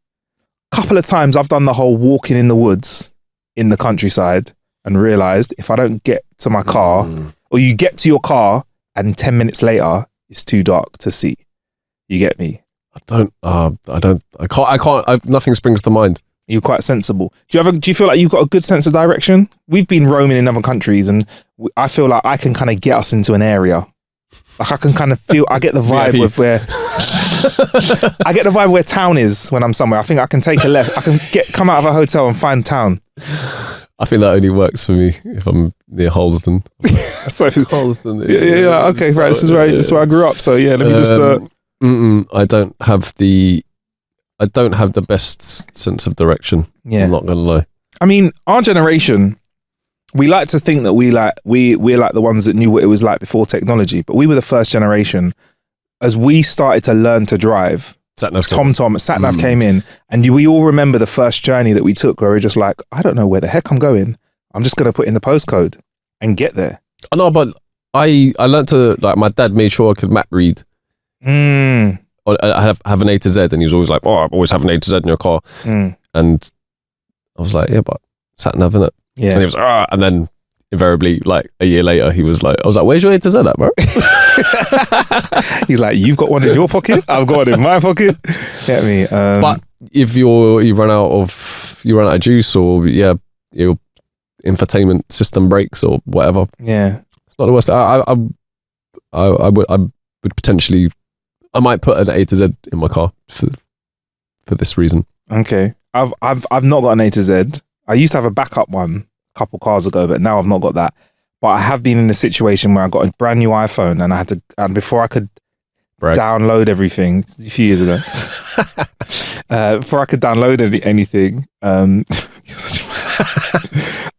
Couple of times I've done the whole walking in the woods in the countryside and realised if I don't get to my car, or you get to your car and 10 minutes later it's too dark to see. You get me? I can't, nothing springs to mind. You're quite sensible. Do you feel like you've got a good sense of direction? We've been roaming in other countries and I feel like I can kind of get us into an area. Like I can kind of feel, I get the vibe with where I get the vibe where town is when I'm somewhere. I think I can take a left. I can come out of a hotel and find town. I think that only works for me if I'm near Holston. So Holston. Yeah. Okay, right. This is where I grew up. So yeah, let me just. I don't have the best sense of direction. Yeah, I'm not gonna lie. I mean, our generation, we like to think that we're like the ones that knew what it was like before technology, but we were the first generation. As we started to learn to drive, Sat-nav came in, and we all remember the first journey that we took where we're just like, I don't know where the heck I'm going. I'm just going to put in the postcode and get there. I know, but I learned to, like, my dad made sure I could map read. I have an A to Z, and he was always like, oh, I always have an A to Z in your car. And I was like, yeah, but sat-nav, innit? Yeah. And he was like, and then invariably, like a year later, I was like, where's your A to Z at, bro? He's like, you've got one in your pocket, I've got one in my pocket. Get me? But if you run out of juice, or your infotainment system breaks or whatever, it's not the worst. I would potentially, I might put an A to Z in my car for this reason. Okay, I've not got an A to Z. I used to have a backup one a couple cars ago, but now I've not got that. But I have been in a situation where I got a brand new iPhone and before I could download everything a few years ago, before I could download anything, I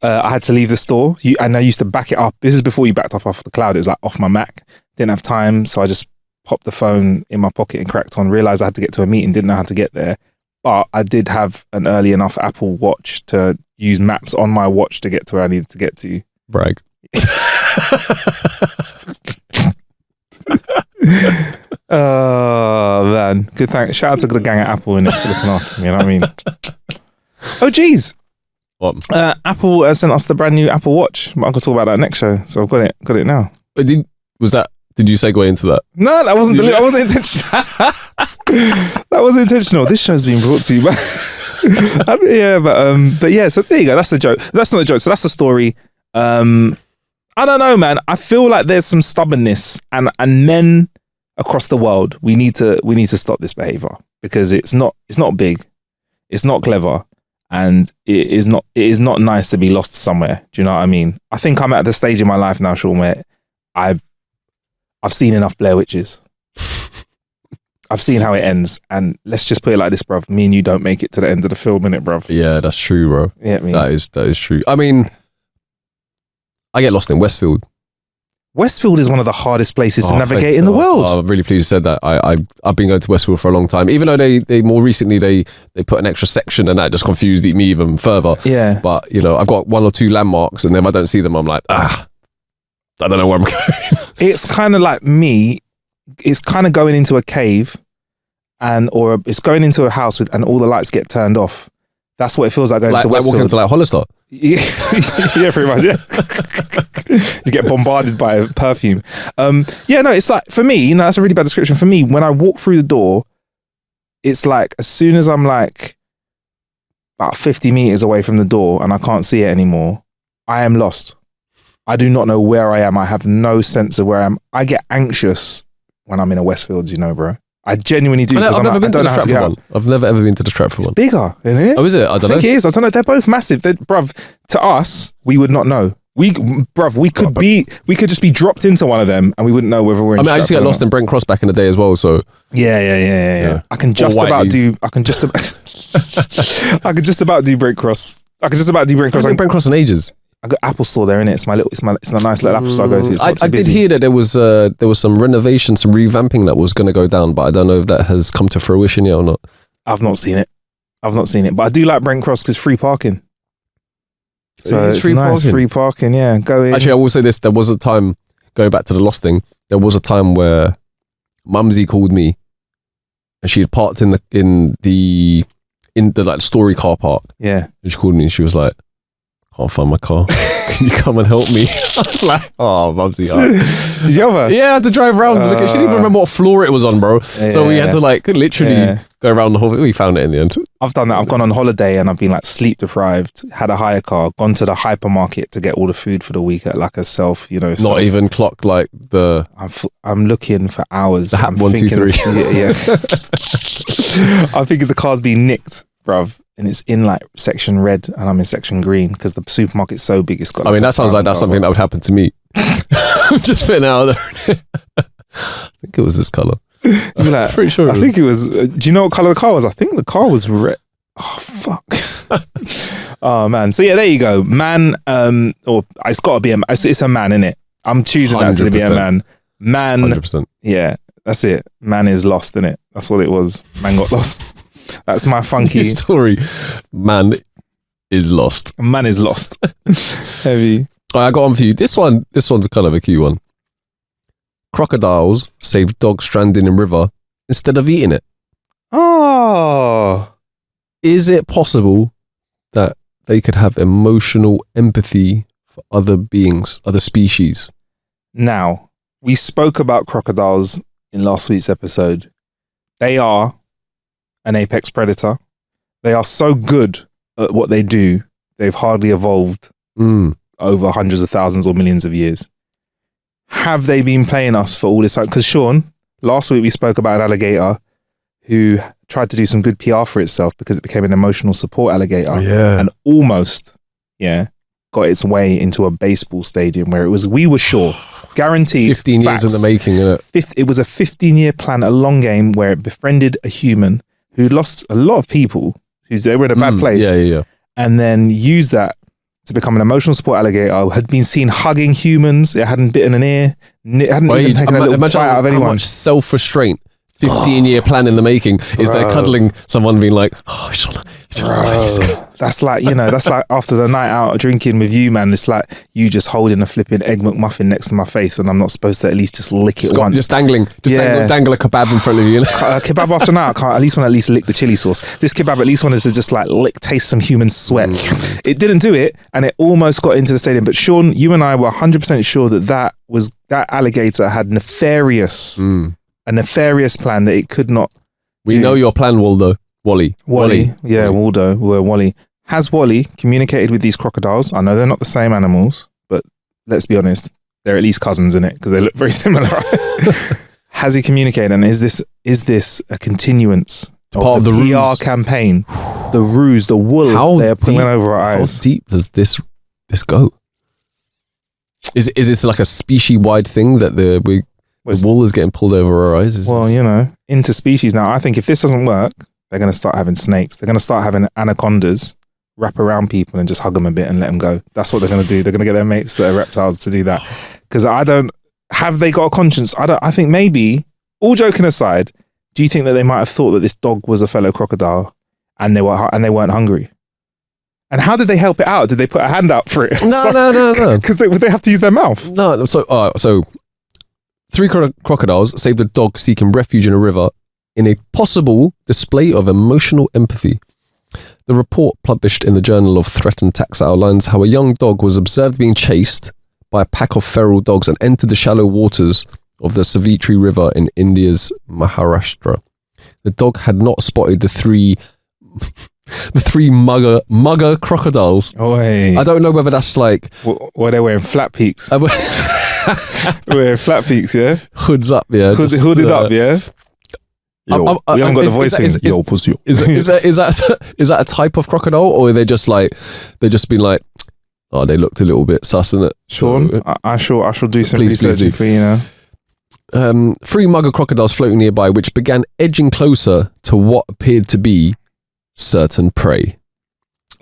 had to leave the store. And I used to back it up. This is before you backed up off the cloud. It was like off my Mac. Didn't have time, so I just popped the phone in my pocket and cracked on. Realised I had to get to a meeting. Didn't know how to get there. But I did have an early enough Apple Watch to use maps on my watch to get to where I needed to get to. Brag. Oh man, good thanks. Shout out to the gang at Apple in it for looking after me. You know what I mean? Oh geez, what? Apple sent us the brand new Apple Watch. I'm gonna talk about that next show, so I've got it now. But did you segue into that? No, that wasn't intentional. That wasn't intentional. This show's been brought to you by but yeah. So there you go. That's the joke. That's not the joke. So that's the story. I don't know, man. I feel like there's some stubbornness, and men across the world, we need to stop this behavior because it's not big, it's not clever, and it is not nice to be lost somewhere. Do you know what I mean? I think I'm at the stage in my life now, Sean, where I've seen enough Blair Witches. I've seen how it ends, and let's just put it like this, bruv. Me and you don't make it to the end of the film, innit, bruv? Yeah, that's true, bro. Yeah, that is true. I mean, I get lost in Westfield. Westfield is one of the hardest places to navigate in the world. I'm really pleased you said that. I've been going to Westfield for a long time, even though they more recently they put an extra section, and that just confused me even further. Yeah. But I've got 1 or 2 landmarks, and if I don't see them, I'm like, I don't know where I'm going. It's kind of like me. It's kind of going into a cave, or it's going into a house and all the lights get turned off. That's what it feels like going to Westfield. Like walking into like Hollister. Yeah, pretty much. Yeah, you get bombarded by perfume. It's like, for me, that's a really bad description. For me, when I walk through the door, it's like as soon as I'm like about 50 meters away from the door and I can't see it anymore, I am lost. I do not know where I am. I have no sense of where I am. I get anxious when I'm in a Westfield, bro. I genuinely do. I've never been to the Stratford one. I've never ever been to the Stratford one. Bigger, isn't it? Oh, is it? I don't know. I think it is. I don't know. They're both massive. Bruv, to us, we would not know. We could just be dropped into one of them and we wouldn't know whether we're in I used to get lost in Brent Cross back in the day as well, so. Yeah. I can just about do Brent Cross. I haven't been Brent Cross in ages. I got Apple Store there, innit? It's a nice little Apple Store I go to. I did hear that there was some renovation, some revamping that was going to go down, but I don't know if that has come to fruition yet or not. I've not seen it, but I do like Brent Cross because free parking. So it's free parking. Free parking, yeah. Go in. Actually, I will say this: there was a time, going back to the lost thing, there was a time where Mumsy called me, and she had parked in the like story car park. Yeah, and she called me, and she was like, "Can't find my car. Can you come and help me?" I was like, "Oh, Mumsy." Did you ever? Yeah, I had to drive around. She didn't even remember what floor it was on, bro. So we had to literally go around the whole. We found it in the end. I've done that. I've gone on holiday and I've been like sleep deprived. Had a hire car. Gone to the hypermarket to get all the food for the week at like a self. Not even clocked like the. I'm looking for hours. The I'm 1, 2, 3. Yeah. I'm thinking the car's been nicked, bruv. And it's in like section red and I'm in section green because the supermarket's so big it's got. I mean, that sounds like that's something that would happen to me. I'm just fitting out there. I think it was this colour. I'm like, pretty sure. I think it was. Do you know what colour the car was? I think the car was red. Oh fuck. Oh man. So yeah, there you go, man. Or it's got to be it's a man, innit? I'm choosing that to be a man. Man. 100%. Yeah, that's it. Man is lost, innit? That's what it was. Man got lost. That's my funky story. Man is lost. Man is lost. Heavy. I got one for you. This one's a kind of a cute one. Crocodiles save dog stranded in river instead of eating it. Oh. Is it possible that they could have emotional empathy for other beings, other species? Now, we spoke about crocodiles in last week's episode. They are an apex predator. They are so good at what they do, they've hardly evolved over hundreds of thousands or millions of years. Have they been playing us for all this time? Because Sean, last week we spoke about an alligator who tried to do some good PR for itself because it became an emotional support alligator and almost, got its way into a baseball stadium where we were sure, guaranteed. 15 years in the making, it was a 15-year plan, a long game where it befriended a human who lost a lot of people, they were in a bad place, and then used that to become an emotional support alligator. Had been seen hugging humans. It hadn't bitten an ear. It hadn't even taken a little bite out of anyone. How much self-restraint 15-year plan in the making is there cuddling someone being like, oh, I just want to that's like, that's like after the night out drinking with you, man. It's like you just holding a flipping egg McMuffin next to my face and I'm not supposed to at least just lick it once. Just dangling dangle a kebab in front of you. Kebab after night, I can't at least want to lick the chili sauce. This kebab at least wanted to just like taste some human sweat. It didn't do it and it almost got into the stadium. But Sean, you and I were 100% sure that alligator had a nefarious plan that it could not do. Know your plan, Waldo. Wally. Yeah, Waldo. Wally. Has Wally communicated with these crocodiles? I know they're not the same animals, but let's be honest, they're at least cousins in it because they look very similar. Has he communicated? And is this a continuance of the PR campaign? The ruse, the wool they're pulling over our eyes. How deep does this go? Is this like a species-wide thing that the wool is getting pulled over our eyes? Interspecies now. I think if this doesn't work, they're going to start having snakes. They're going to start having anacondas wrap around people and just hug them a bit and let them go. That's what they're going to do. They're going to get their mates that are reptiles to do that. Because I don't have they got a conscience? I think maybe, all joking aside, do you think that they might have thought that this dog was a fellow crocodile and they weren't hungry? And how did they help it out? Did they put a hand out for it? No. Because would they have to use their mouth? No. So 3 crocodiles saved a dog seeking refuge in a river in a possible display of emotional empathy. The report published in the Journal of Threatened Taxa outlines how a young dog was observed being chased by a pack of feral dogs and entered the shallow waters of the Savitri River in India's Maharashtra. The dog had not spotted the three mugger crocodiles. Oi. I don't know whether that's like... Were they wearing flat peaks? Wearing flat peaks, yeah? Hoods up, yeah. Hooded up, yeah? Yo, we haven't got the voice thing. Yo, pussy. Is that a type of crocodile, or are they just been like, oh, they looked a little bit sus, innit? Sean, So, I shall do some research for you now. 3 mugger crocodiles floating nearby, which began edging closer to what appeared to be certain prey.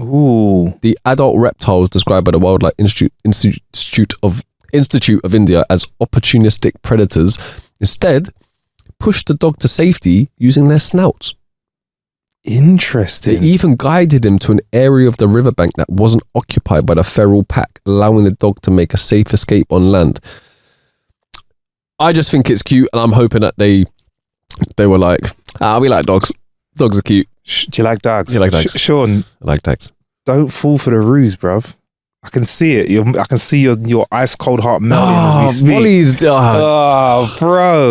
Ooh. The adult reptiles described by the Wildlife Institute of India as opportunistic predators instead pushed the dog to safety using their snouts. Interesting. They even guided him to an area of the riverbank that wasn't occupied by the feral pack, allowing the dog to make a safe escape on land. I just think it's cute, and I'm hoping that they were like, we like dogs. Dogs are cute. Do you like dogs? You like dogs? Sean, I like dogs. don't fall for the ruse, bruv. I can see it. I can see your ice cold heart melting as we speak. Wally's, bro.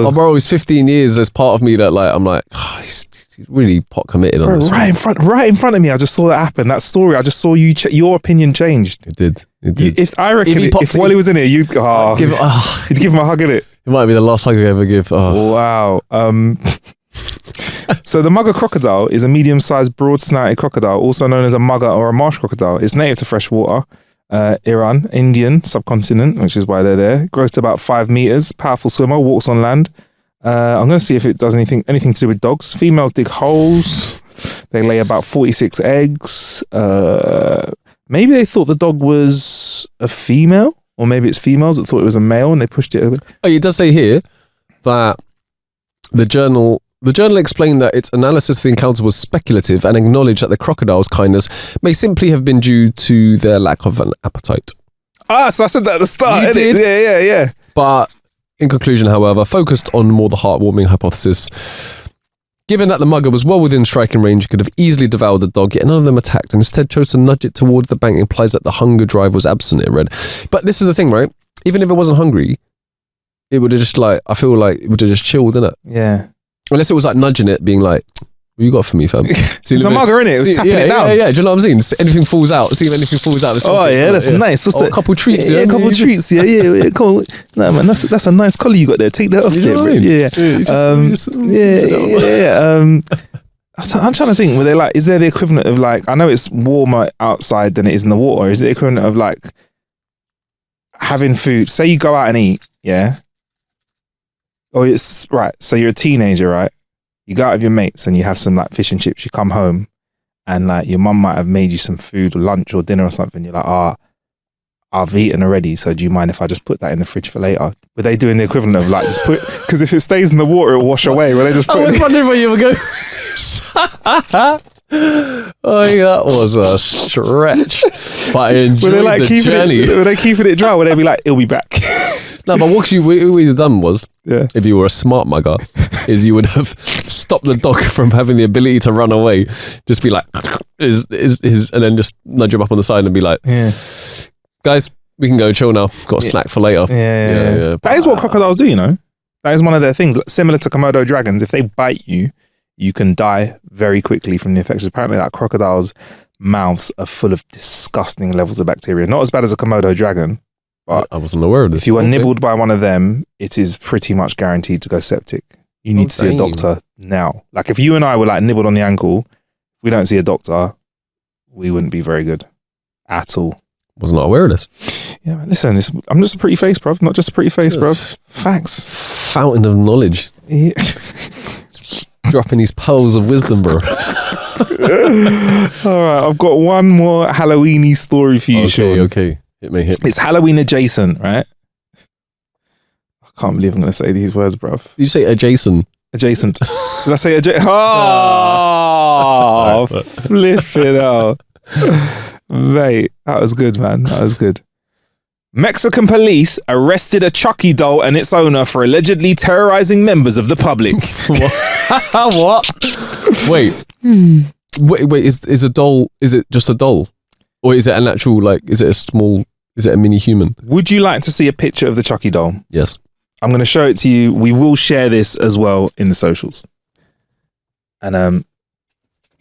Oh, bro, he's 15 years. There's part of me that, like, I'm like, he's really pot committed on this. Right in front of me. I just saw that happen. That story. I just saw you. Your opinion changed. It did. If Wally was in here, you'd give him a hug, innit? It might be the last hug I ever give. Oh. Wow. So the mugger crocodile is a medium-sized, broad-snouted crocodile, also known as a mugger or a marsh crocodile. It's native to fresh water. Iran, Indian subcontinent, which is why they're there. Grows to about 5 meters. Powerful swimmer, walks on land. I'm going to see if it does anything to do with dogs. Females dig holes. They lay about 46 eggs. Maybe they thought the dog was a female, or maybe it's females that thought it was a male and they pushed it over. Oh, it does say here that the journal explained that its analysis of the encounter was speculative and acknowledged that the crocodile's kindness may simply have been due to their lack of an appetite. So I said that at the start. You did? Yeah. But in conclusion, however, focused on more the heartwarming hypothesis. Given that the mugger was well within striking range, could have easily devoured the dog, yet none of them attacked and instead chose to nudge it towards the bank, implies that the hunger drive was absent, it read. But this is the thing, right? Even if it wasn't hungry, it would have just I feel like it would have just chilled, innit? Yeah. Unless it was like nudging it, being like, what you got for me, fam? It's a mugger, innit? It was tapping it down. Yeah. Do you know what I'm saying? Anything falls out. See if anything falls out. Oh, yeah, that's nice. A couple treats, yeah. A couple treats, yeah. Cool. No, man, that's a nice collar you got there. Take that off there, bro. I'm trying to think, were they like, is there the equivalent of like, I know it's warmer outside than it is in the water. Is it the equivalent of like having food? Say you go out and eat, yeah? Or it's, right, so you're a teenager, right? You go out with your mates and you have some like fish and chips. You come home and like your mum might have made you some food or lunch or dinner or something. You're like, I've eaten already, so do you mind if I just put that in the fridge for later? Were they doing the equivalent of like just put, because if it stays in the water, it'll wash away. Were they just I was wondering where you were going. That was a stretch. But I enjoyed the journey. Were they keeping it dry? Would they be like, it'll be back? No, but what you would have done was, if you were a smart mugger, is you would have stopped the dog from having the ability to run away. Just be like, and then just nudge him up on the side and be like, guys, we can go chill now. Got a snack for later. Yeah. That is what crocodiles do, you know. That is one of their things. Similar to Komodo dragons, if they bite you, you can die very quickly from the infections. Apparently, like crocodiles' mouths are full of disgusting levels of bacteria. Not as bad as a Komodo dragon, but I wasn't aware of this. If you are nibbled by one of them, it is pretty much guaranteed to go septic. You need to see a doctor now. Like if you and I were like nibbled on the ankle, if we don't see a doctor, we wouldn't be very good at all. Was not aware of this. Yeah, man, listen, I'm just a pretty face, bruv. Not just a pretty face, bruv. Facts. Fountain of knowledge. Yeah. Dropping these pearls of wisdom, bro. All right, I've got one more Halloweeny story for you, Sean. Okay. Hit me. It's Halloween adjacent, right? can't believe I'm going to say these words, bruv. You say adjacent. Adjacent. Did I say adjacent? Oh, flip it out. Mate, that was good, man. That was good. Mexican police arrested a Chucky doll and its owner for allegedly terrorizing members of the public. What? Wait, is a doll, is it just a doll? Or is it an actual, like, is it a mini human? Would you like to see a picture of the Chucky doll? Yes. I'm going to show it to you. We will share this as well in the socials. And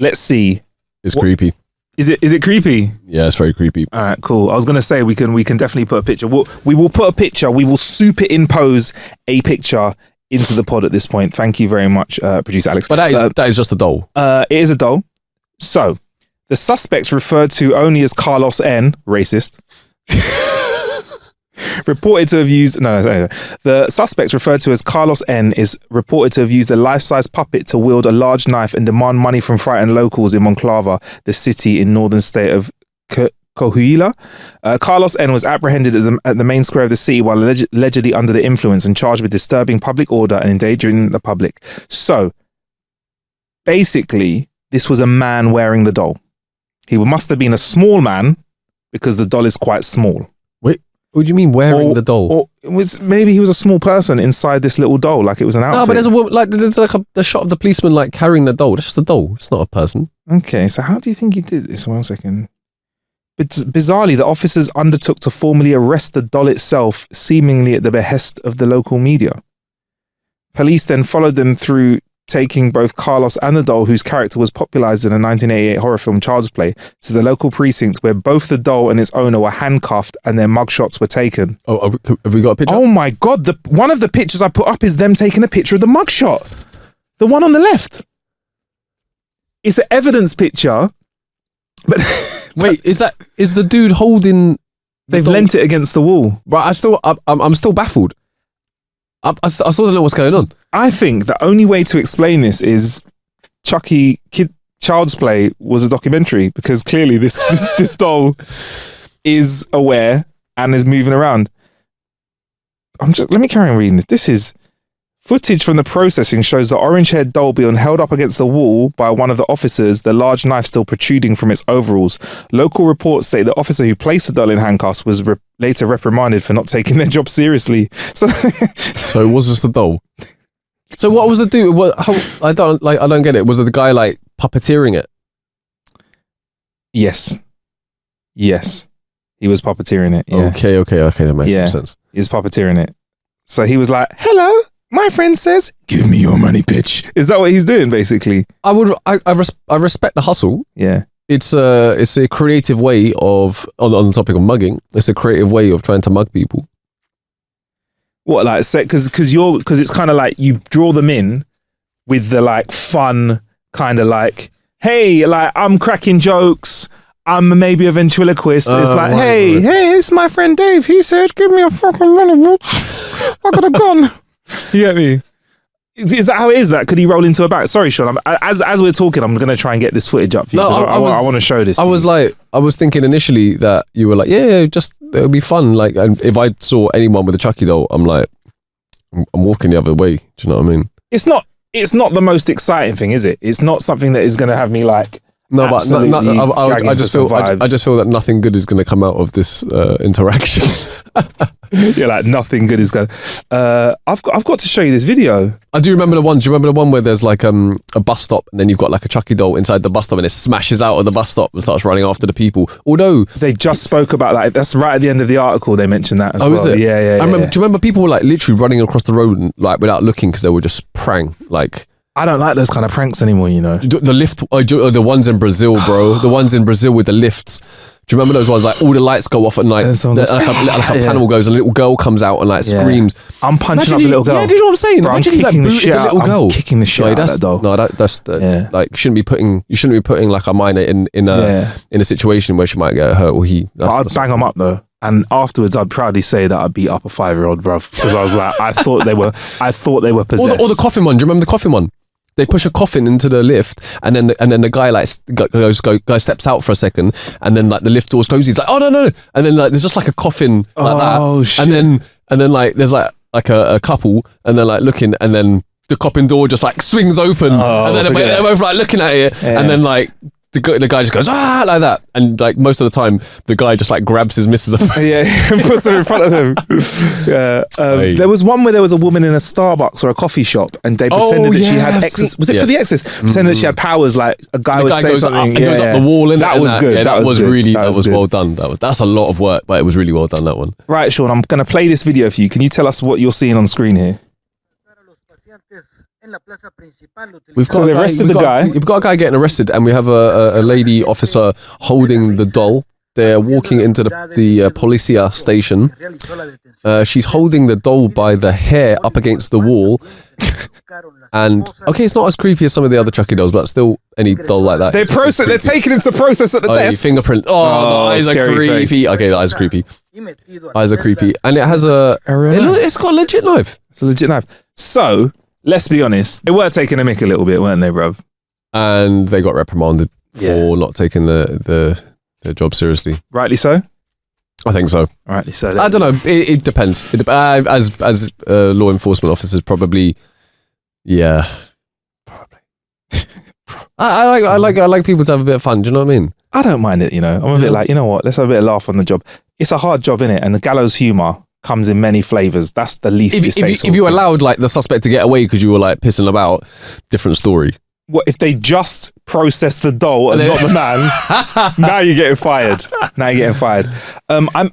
let's see. It's creepy. Is it creepy? Yeah, it's very creepy. All right, cool. I was going to say we can definitely put a picture. We will put a picture. We will superimpose a picture into the pod at this point. Thank you very much, producer Alex. But that is just a doll. It is a doll. So, the suspects referred to only as Carlos N, racist, reported to have used... The suspects referred to as Carlos N is reported to have used a life-size puppet to wield a large knife and demand money from frightened locals in Monclova, the city in northern state of Coahuila. Carlos N was apprehended at the main square of the city while allegedly under the influence and charged with disturbing public order and endangering the public. So, basically, this was a man wearing the doll. He must have been a small man because the doll is quite small. Wait, what do you mean wearing the doll? Or maybe he was a small person inside this little doll, like it was an outfit. No, but there's a woman, like there's like the shot of the policeman like carrying the doll. That's just a doll. It's not a person. Okay, so how do you think he did this? 1 second. But bizarrely, the officers undertook to formally arrest the doll itself, seemingly at the behest of the local media. Police then followed them through, taking both Carlos and the doll, whose character was popularized in the 1988 horror film Child's Play, to the local precinct where both the doll and its owner were handcuffed and their mugshots were taken. Oh, have we got a picture? Oh my God, one of the pictures I put up is them taking a picture of the mugshot. The one on the left. It's an evidence picture, but... Wait, is the dude holding... They've lent it against the wall. But I'm still baffled. I still don't know what's going on. I think the only way to explain this is Child's Play was a documentary, because clearly this doll is aware and is moving around. Let me carry on reading this. This is footage from the processing shows the orange-haired doll being held up against the wall by one of the officers, the large knife still protruding from its overalls. Local reports state the officer who placed the doll in handcuffs was later reprimanded for not taking their job seriously. So it was just the doll. So what was the dude? I don't get it. Was it the guy like puppeteering it? Yes. He was puppeteering it. Yeah. Okay. That makes more sense. He was puppeteering it. So he was like, "Hello, my friend says, give me your money, bitch." Is that what he's doing, basically? I respect the hustle. Yeah. It's a creative way of, on the topic of mugging, it's a creative way of trying to mug people. What, like, because it's kind of like you draw them in with the like fun kind of like, hey, like I'm cracking jokes, I'm maybe a ventriloquist. It's like, hey, it's my friend Dave. He said, give me a fucking money, bitch. I got a gun. You get me? Is that how it is? That could he roll into a back? Sorry, Sean. As we're talking, I'm gonna try and get this footage up for you. I want to show this. I was thinking initially that you were like, yeah, just it would be fun. Like, and if I saw anyone with a Chucky doll, I'm like, I'm walking the other way. Do you know what I mean? It's not the most exciting thing, is it? It's not something that is gonna have me like. No, but I just feel that nothing good is going to come out of this interaction. You're like, nothing good is going. I've got to show you this video. I do remember the one. Do you remember the one where there's like a bus stop and then you've got like a Chucky doll inside the bus stop and it smashes out of the bus stop and starts running after the people? Although they just spoke about that. That's right at the end of the article. They mentioned that as well. Is it? Yeah. I remember. Do you remember people were like literally running across the road and, like without looking because they were just prang like. I don't like those kind of pranks anymore, you know. The lift, the ones in Brazil, bro. The ones in Brazil with the lifts. Do you remember those ones? Like all the lights go off at night. Like a panel goes, and a little girl comes out and like screams. I'm punching up the little girl. Yeah, do you know what I'm saying? Bro, imagine you like booted the little girl. I'm kicking the shit out of that doll. No, that's like you shouldn't be putting like a minor in a situation where she might get hurt or he. I'd bang them up though. And afterwards, I'd proudly say that I beat up a 5-year-old, bruv, because I was like, I thought they were possessed. Or the coffin one. Do you remember the coffin one? They push a coffin into the lift, and then the guy like steps out for a second, and then like the lift doors close. He's like, oh no, and then like there's just like a coffin like that, shit. and then like there's like like a couple, and they're like looking, and then the copping door just like swings open, and then they're both like looking at it, and then like the guy just goes like that, and like most of the time the guy just like grabs his missus and puts her in front of him. There was one where there was a woman in a Starbucks or a coffee shop, and they pretended that she had Exorcist. Was it for the Exorcist? Pretended that she had powers, like a guy would say something. He goes up the wall, and that was good. Yeah, that was really well done. That's a lot of work, but it was really well done, that one. Right, Sean, I'm going to play this video for you. Can you tell us what you're seeing on screen here? We've got a guy getting arrested, and we have a lady officer holding the doll. They're walking into the policia station. She's holding the doll by the hair up against the wall. And okay, it's not as creepy as some of the other Chucky dolls, but still, any doll like that. They're taking him to process at the desk. Fingerprint. The eyes are creepy. Face. Okay, the eyes are creepy. Eyes are creepy, and it has it's got a legit knife. It's a legit knife. So let's be honest, they were taking a mick a little bit, weren't they, bruv? And they got reprimanded for not taking their job seriously. Rightly so. I think so. Rightly so. I don't know. It depends. As law enforcement officers, probably. Yeah. Probably. I like people to have a bit of fun. Do you know what I mean? I don't mind it. You know, I'm a bit like, you know what? Let's have a bit of laugh on the job. It's a hard job, innit? And the gallows humor comes in many flavors. That's the least. If you allowed like the suspect to get away because you were like pissing about, different story. What if they just process the doll and not the man? Now you're getting fired. I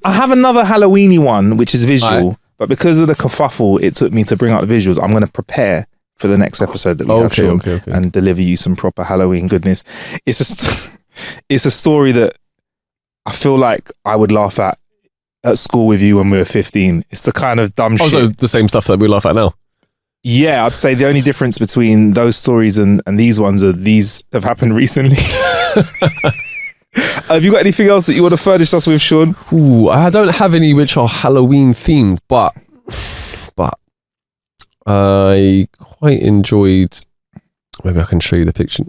have another Halloweeny one, which is visual, but because of the kerfuffle it took me to bring out the visuals, I'm going to prepare for the next episode that we have, Sean, and deliver you some proper Halloween goodness. It's a story that I feel like I would laugh at school with you when we were 15. It's the kind of dumb shit. Also, the same stuff that we laugh at now. Yeah, I'd say the only difference between those stories and these ones are these have happened recently. Have you got anything else that you want to furnish us with, Sean? Ooh, I don't have any which are Halloween themed, but I quite enjoyed. Maybe I can show you the picture.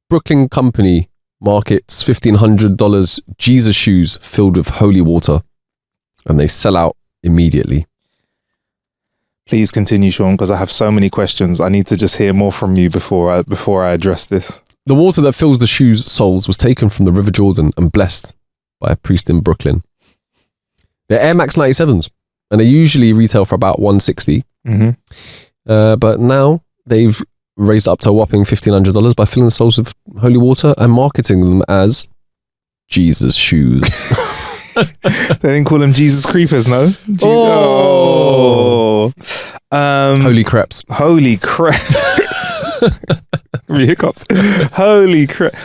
Brooklyn company markets $1,500 Jesus shoes filled with holy water, and they sell out immediately. Please continue, Sean, because I have so many questions. I need to just hear more from you before I address this. The water that fills the shoes' soles was taken from the River Jordan and blessed by a priest in Brooklyn. They're Air Max 97s, and they usually retail for about $160. But now they've raised up to a whopping $1,500 by filling the soles with holy water and marketing them as Jesus shoes. They didn't call them Jesus creepers, no? Holy creps. Holy crap. Hiccups. Holy crap.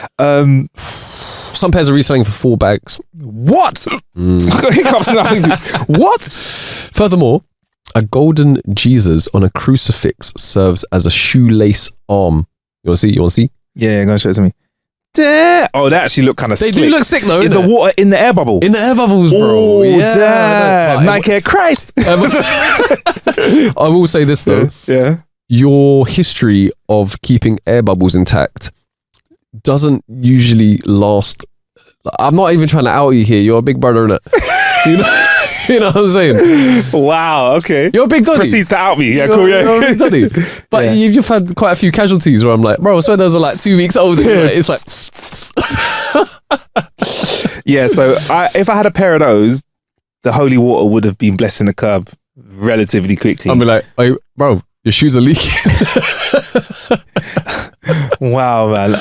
Some pairs are reselling for $4. What? Hiccups now. What? Furthermore, a golden Jesus on a crucifix serves as a shoelace arm. You want to see? Yeah, go and show it to me. Oh, they actually look kind of sick. They do look sick though. Is the water in the air bubble? In the air bubbles, bro. Oh, yeah. Damn. Nike Christ. I will say this though. Yeah. Your history of keeping air bubbles intact doesn't usually last. I'm not even trying to out you here. You're a big brother, innit? You know what I'm saying? Wow, okay. You're a big doddy. Proceeds to out me. Yeah, cool, yeah. You're a big doddy. But you've had quite a few casualties where I'm like, bro, I swear those are like 2 weeks old. It's like... Yeah, so if I had a pair of those, the holy water would have been blessing the curb relatively quickly. I'd be like, hey, bro, your shoes are leaking. Wow, man.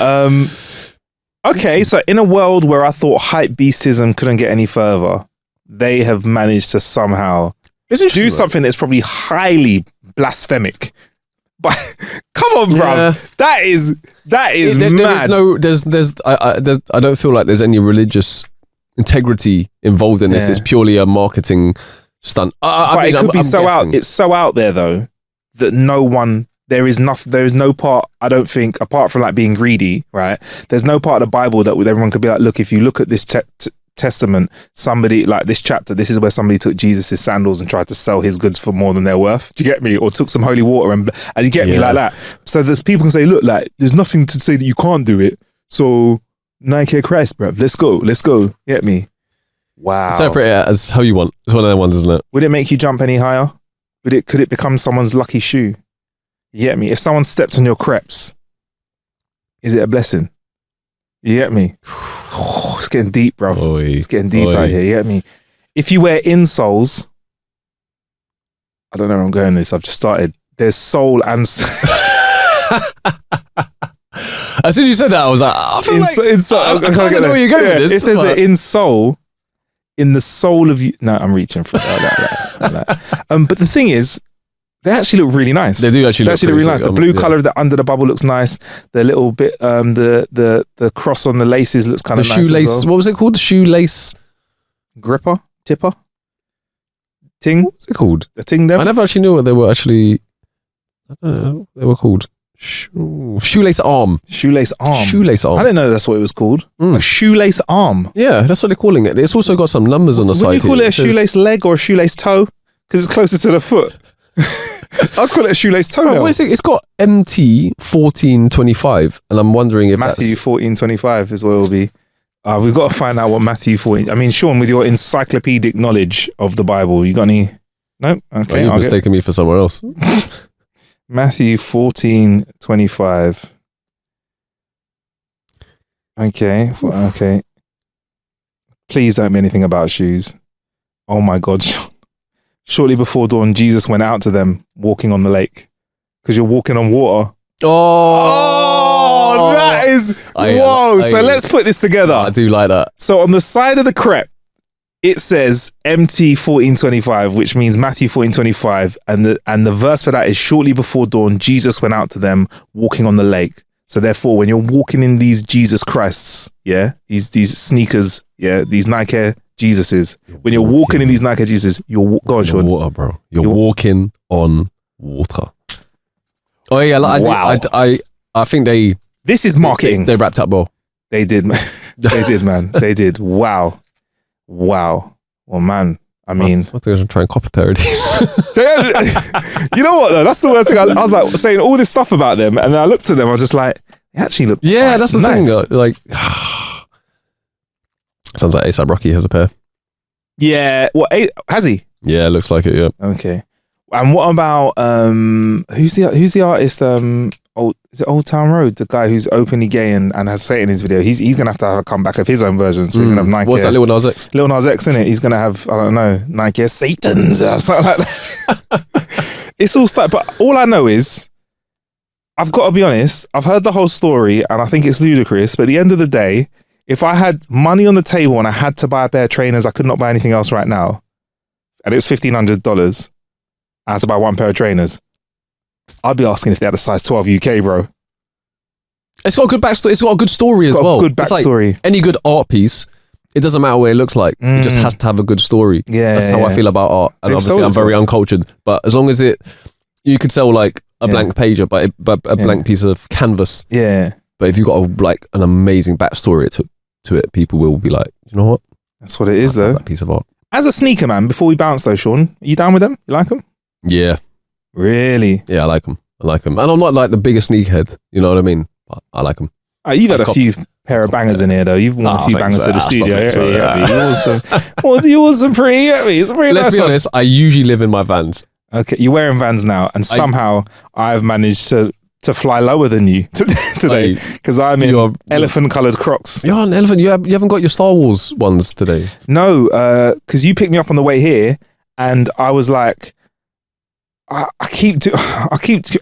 Okay, so in a world where I thought hype beastism couldn't get any further, they have managed to somehow do something that's probably highly blasphemic. But come on, bro, that is mad. I don't feel like there's any religious integrity involved in this. It's purely a marketing stunt. It could be so out. It's so out there though that there is no part, I don't think, apart from like being greedy, right? There's no part of the Bible that everyone could be like, look, if you look at this testament, somebody like this chapter, this is where somebody took Jesus' sandals and tried to sell his goods for more than they're worth. Do you get me? Or took some holy water and you get me like that. So there's people can say, look, like there's nothing to say that you can't do it. So Nike Christ, bruv, let's go. Get me? Wow. Interpret it as how you want. It's one of them ones, isn't it? Would it make you jump any higher? Could it become someone's lucky shoe? You get me? If someone stepped on your crepes, is it a blessing? You get me? It's getting deep, bro. It's getting deep out here. You get me? If you wear insoles, I don't know where I'm going with this. I've just started. There's sole and... As soon as you said that, I was like, I feel like... I can't know where you're going with this. If there's an insole, in the soul of you... No, I'm reaching for that. But the thing is, they actually look really nice. They do actually look really nice. The blue colour under the bubble looks nice. The little bit, the cross on the laces looks kind of nice. The shoelace, as well. What was it called? The shoelace gripper, tipper, ting. What's it called? The ting. Them. I never actually knew what they were actually. I don't know. They were called shoelace arm. Shoelace arm. Shoelace arm. I didn't know that's what it was called. A shoelace arm. Yeah, that's what they're calling it. It's also got some numbers on the side. Would you call it a shoelace leg or a shoelace toe? Because it's closer to the foot. I'd call it a shoelace toenail. What is it? It's got MT 1425, and I'm wondering if Matthew 1425 is what it will be. We've got to find out what Matthew 14. I mean, Sean, with your encyclopedic knowledge of the Bible, you got any? No. Okay, you've mistaken me for somewhere else. Matthew 1425. Okay. Please don't be anything about shoes. Oh my God, Sean. Shortly before dawn, Jesus went out to them walking on the lake. Because you're walking on water. Oh, that is... Whoa. So let's put this together. I do like that. So on the side of the crepe, it says MT 1425, which means Matthew 1425. And the verse for that is shortly before dawn, Jesus went out to them walking on the lake. So therefore, when you're walking in these Jesus Christs, yeah, these sneakers, yeah, these Nike Air Jesuses, when you're walking in these Nike Jesus, you're go on, Sean. Water, bro. You're walking on water. Oh yeah, like, wow. I think they. This is marketing. They wrapped up well. They did, man. They did, man. They did. Wow. Well, man. I mean, I think I should try and copy a pair of these. You know what though? That's the worst thing. I was like saying all this stuff about them, and then I looked at them. I was just like, they actually look. Yeah, that's the nice. thing. Like, sounds like A$AP Rocky has a pair. Yeah. What has he? Yeah, looks like it. Yeah. Okay. And what about who's the artist? Is it Old Town Road? The guy who's openly gay and has said in his video, he's gonna have to have a comeback of his own version. So he's gonna have Nike. What's that? Lil Nas X. Lil Nas X in it. He's gonna have, I don't know, Nike Satans or something like that. It's all stuff. But all I know is, I've got to be honest. I've heard the whole story and I think it's ludicrous. But at the end of the day, if I had money on the table and I had to buy a pair of trainers, I could not buy anything else right now, and it was $1,500. I had to buy one pair of trainers. I'd be asking if they had a size 12 UK, bro. It's got a good backstory. It's got a good story as well. Good backstory. Like any good art piece, it doesn't matter what it looks like. It just has to have a good story. Yeah, that's how I feel about art. And obviously, I'm very uncultured. But as long as you could sell like a blank page, but a blank piece of canvas. Yeah. But if you've got an amazing backstory to it, people will be like, you know what? That's what it is, though. That piece of art. As a sneaker man, before we bounce though, Sean, are you down with them? You like them? Yeah. Really? Yeah, I like them. And I'm not like the biggest sneakerhead, you know what I mean? But I like them. You've had a few pair of bangers in here, though. You've worn a few bangers to the studio. You wore some pretty. Let's be honest. I usually live in my Vans. Okay, you're wearing Vans now, and somehow I've managed to fly lower than you today because I'm in elephant-coloured Crocs. You're an elephant. You haven't got your Star Wars ones today. No, because you picked me up on the way here, and I was like. I keep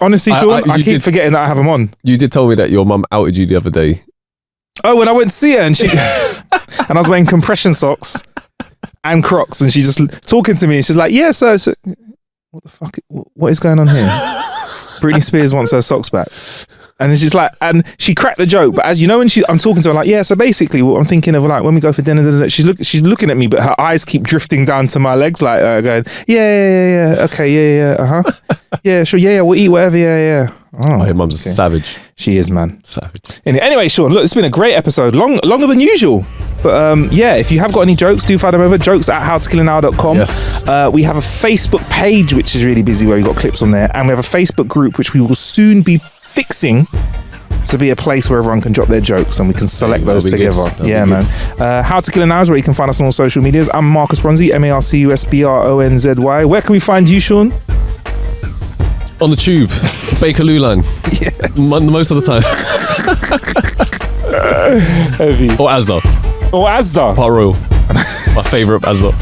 honestly, Sean, I keep forgetting that I have them on. You did tell me that your mum outed you the other day. Oh, when I went to see her and and I was wearing compression socks and Crocs, and she just talking to me, and she's like, "Yeah, so what the fuck? What is going on here?" Britney Spears wants her socks back. And she's like, and she cracked the joke, but as you know, when I'm talking to her, like, yeah, so basically what I'm thinking of, like, when we go for dinner, she's looking at me, but her eyes keep drifting down to my legs, like, going, yeah, okay, yeah, yeah, sure, yeah, we'll eat whatever, yeah. Oh, your mum's a savage. She is, man. Savage. Anyway, Sean, look, it's been a great episode, longer than usual. But yeah, if you have got any jokes, do find them over, jokes@howtokillanow.com. Yes. We have a Facebook page, which is really busy, where we've got clips on there. And we have a Facebook group, which we will soon be fixing to be a place where everyone can drop their jokes and we can select those That'll be good. together. That'll Yeah, be man. good. How to Kill an Hour is where you can find us on all social medias. I'm Marcus Bronzy, MarcusBronzy. Where can we find you, Sean? On the tube, Bakerloo line. Yes. Most of the time. Heavy. Or Asda. Or Asda. Park Royal. My favourite Asda.